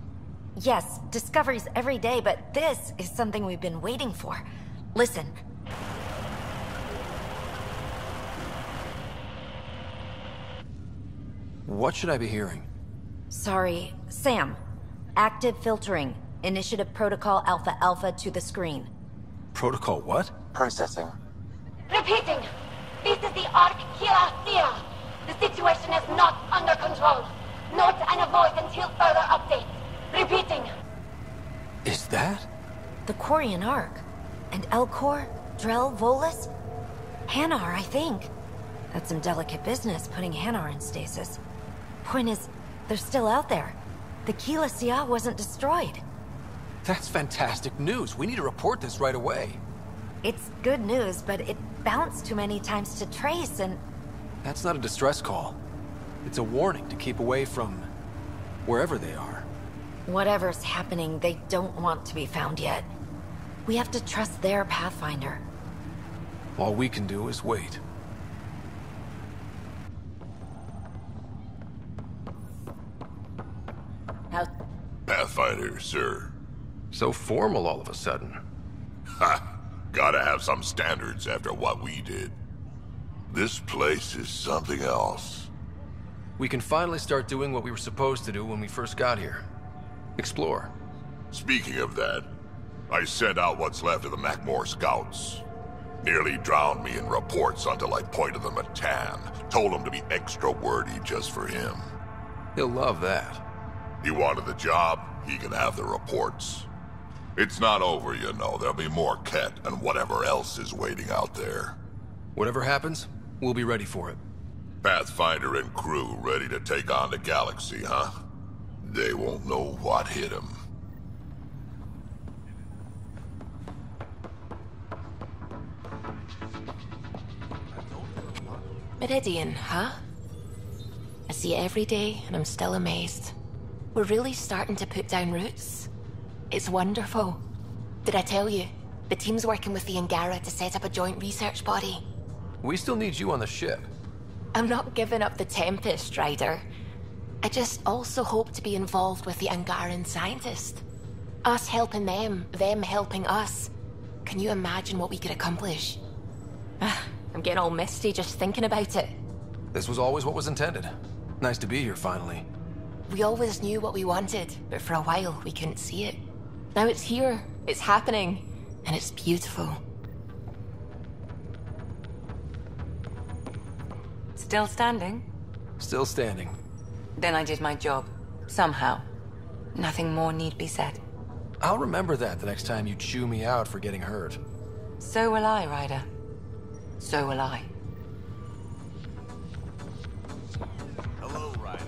Yes, discoveries every day, but this is something we've been waiting for. Listen. What should I be hearing? Sorry, Sam. Active filtering. Initiative Protocol Alpha Alpha to the screen. Protocol what? Processing. Repeating. This is the Ark Kira. The situation is not under control. Note and avoid until further updates. Repeating. Is that? The Quarian Ark. And Elcor, Drell, Volus? Hanar, I think. That's some delicate business, putting Hanar in stasis. Point is, they're still out there. The Keela Sia wasn't destroyed. That's fantastic news. We need to report this right away. It's good news, but it bounced too many times to trace and... That's not a distress call. It's a warning to keep away from... wherever they are. Whatever's happening, they don't want to be found yet. We have to trust their Pathfinder. All we can do is wait. Pathfinder, sir. So formal all of a sudden. Ha! Gotta have some standards after what we did. This place is something else. We can finally start doing what we were supposed to do when we first got here. Explore. Speaking of that, I sent out what's left of the Macmore scouts. Nearly drowned me in reports until I pointed them at Tan. Told him to be extra wordy just for him. He'll love that. He wanted the job, he can have the reports. It's not over, you know. There'll be more Ket and whatever else is waiting out there. Whatever happens, we'll be ready for it. Pathfinder and crew ready to take on the galaxy, huh? They won't know what hit them. Meridian, huh? I see it every day, and I'm still amazed. We're really starting to put down roots. It's wonderful. Did I tell you? The team's working with the Angara to set up a joint research body. We still need you on the ship. I'm not giving up the Tempest, Ryder. I just also hope to be involved with the Angaran scientists. Us helping them helping us. Can you imagine what we could accomplish? I'm getting all misty just thinking about it. This was always what was intended. Nice to be here, finally. We always knew what we wanted, but for a while we couldn't see it. Now it's here, it's happening, and it's beautiful. Still standing? Still standing. Then I did my job. Somehow. Nothing more need be said. I'll remember that the next time you chew me out for getting hurt. So will I, Ryder. So will I. Hello, Ryder.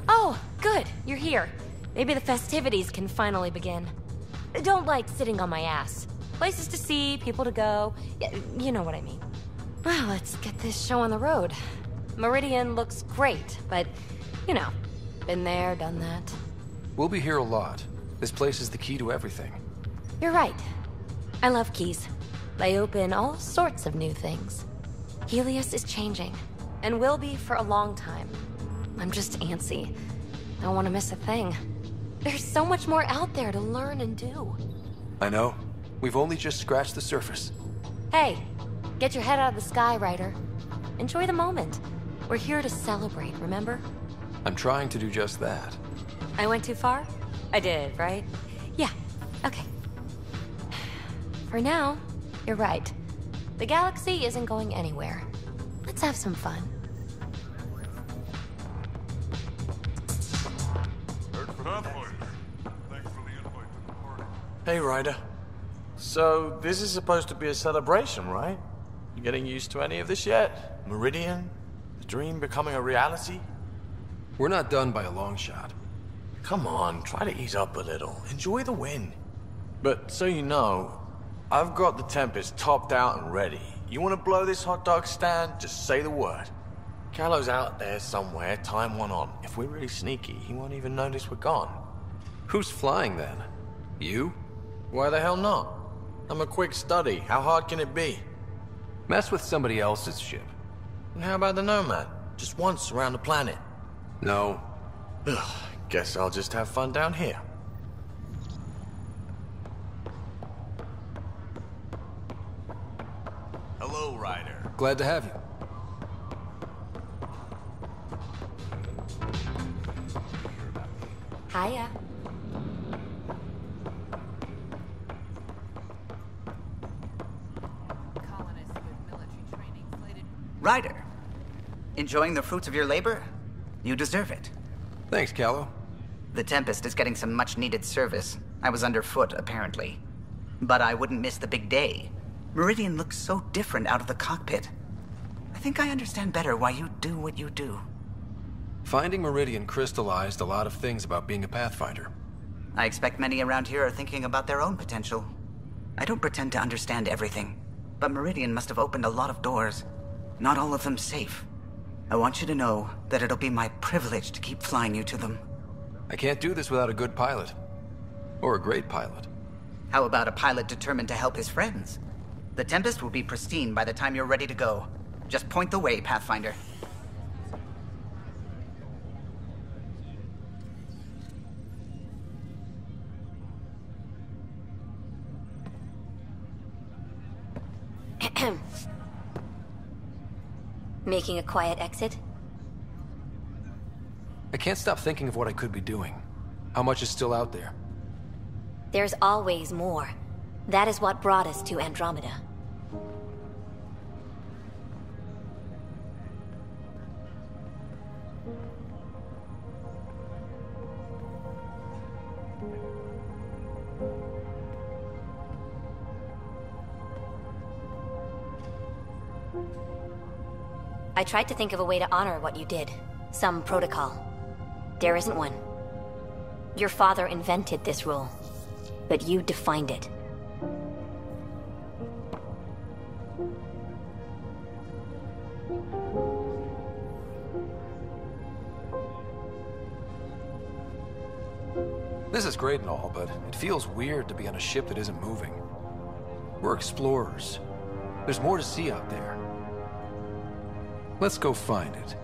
Oh, good. You're here. Maybe the festivities can finally begin. Don't like sitting on my ass. Places to see, people to go. You know what I mean. Well, let's get this show on the road. Meridian looks great, but, you know, been there, done that. We'll be here a lot. This place is the key to everything. You're right. I love keys. They open all sorts of new things. Helios is changing, and will be for a long time. I'm just antsy. Don't want to miss a thing. There's so much more out there to learn and do. I know. We've only just scratched the surface. Hey, get your head out of the sky, Ryder. Enjoy the moment. We're here to celebrate, remember? I'm trying to do just that. I went too far? I did, right? Yeah, okay. For now, you're right. The galaxy isn't going anywhere. Let's have some fun. Hey, Ryder. So, this is supposed to be a celebration, right? You getting used to any of this yet? Meridian? The dream becoming a reality? We're not done by a long shot. Come on, try to ease up a little. Enjoy the win. But so you know, I've got the Tempest topped out and ready. You want to blow this hot dog stand? Just say the word. Callow's out there somewhere, time one on. If we're really sneaky, he won't even notice we're gone. Who's flying then? You? Why the hell not? I'm a quick study. How hard can it be? Mess with somebody else's ship. And how about the Nomad? Just once around the planet. No. Ugh, guess I'll just have fun down here. Hello, Ryder. Glad to have you. Hiya. Ryder, enjoying the fruits of your labor? You deserve it. Thanks, Callow. The Tempest is getting some much-needed service. I was underfoot, apparently. But I wouldn't miss the big day. Meridian looks so different out of the cockpit. I think I understand better why you do what you do. Finding Meridian crystallized a lot of things about being a Pathfinder. I expect many around here are thinking about their own potential. I don't pretend to understand everything, but Meridian must have opened a lot of doors. Not all of them safe. I want you to know that it'll be my privilege to keep flying you to them. I can't do this without a good pilot. Or a great pilot. How about a pilot determined to help his friends? The Tempest will be pristine by the time you're ready to go. Just point the way, Pathfinder. Making a quiet exit? I can't stop thinking of what I could be doing. How much is still out there? There's always more. That is what brought us to Andromeda. I tried to think of a way to honor what you did. Some protocol. There isn't one. Your father invented this rule, but you defined it. This is great and all, but it feels weird to be on a ship that isn't moving. We're explorers. There's more to see out there. Let's go find it.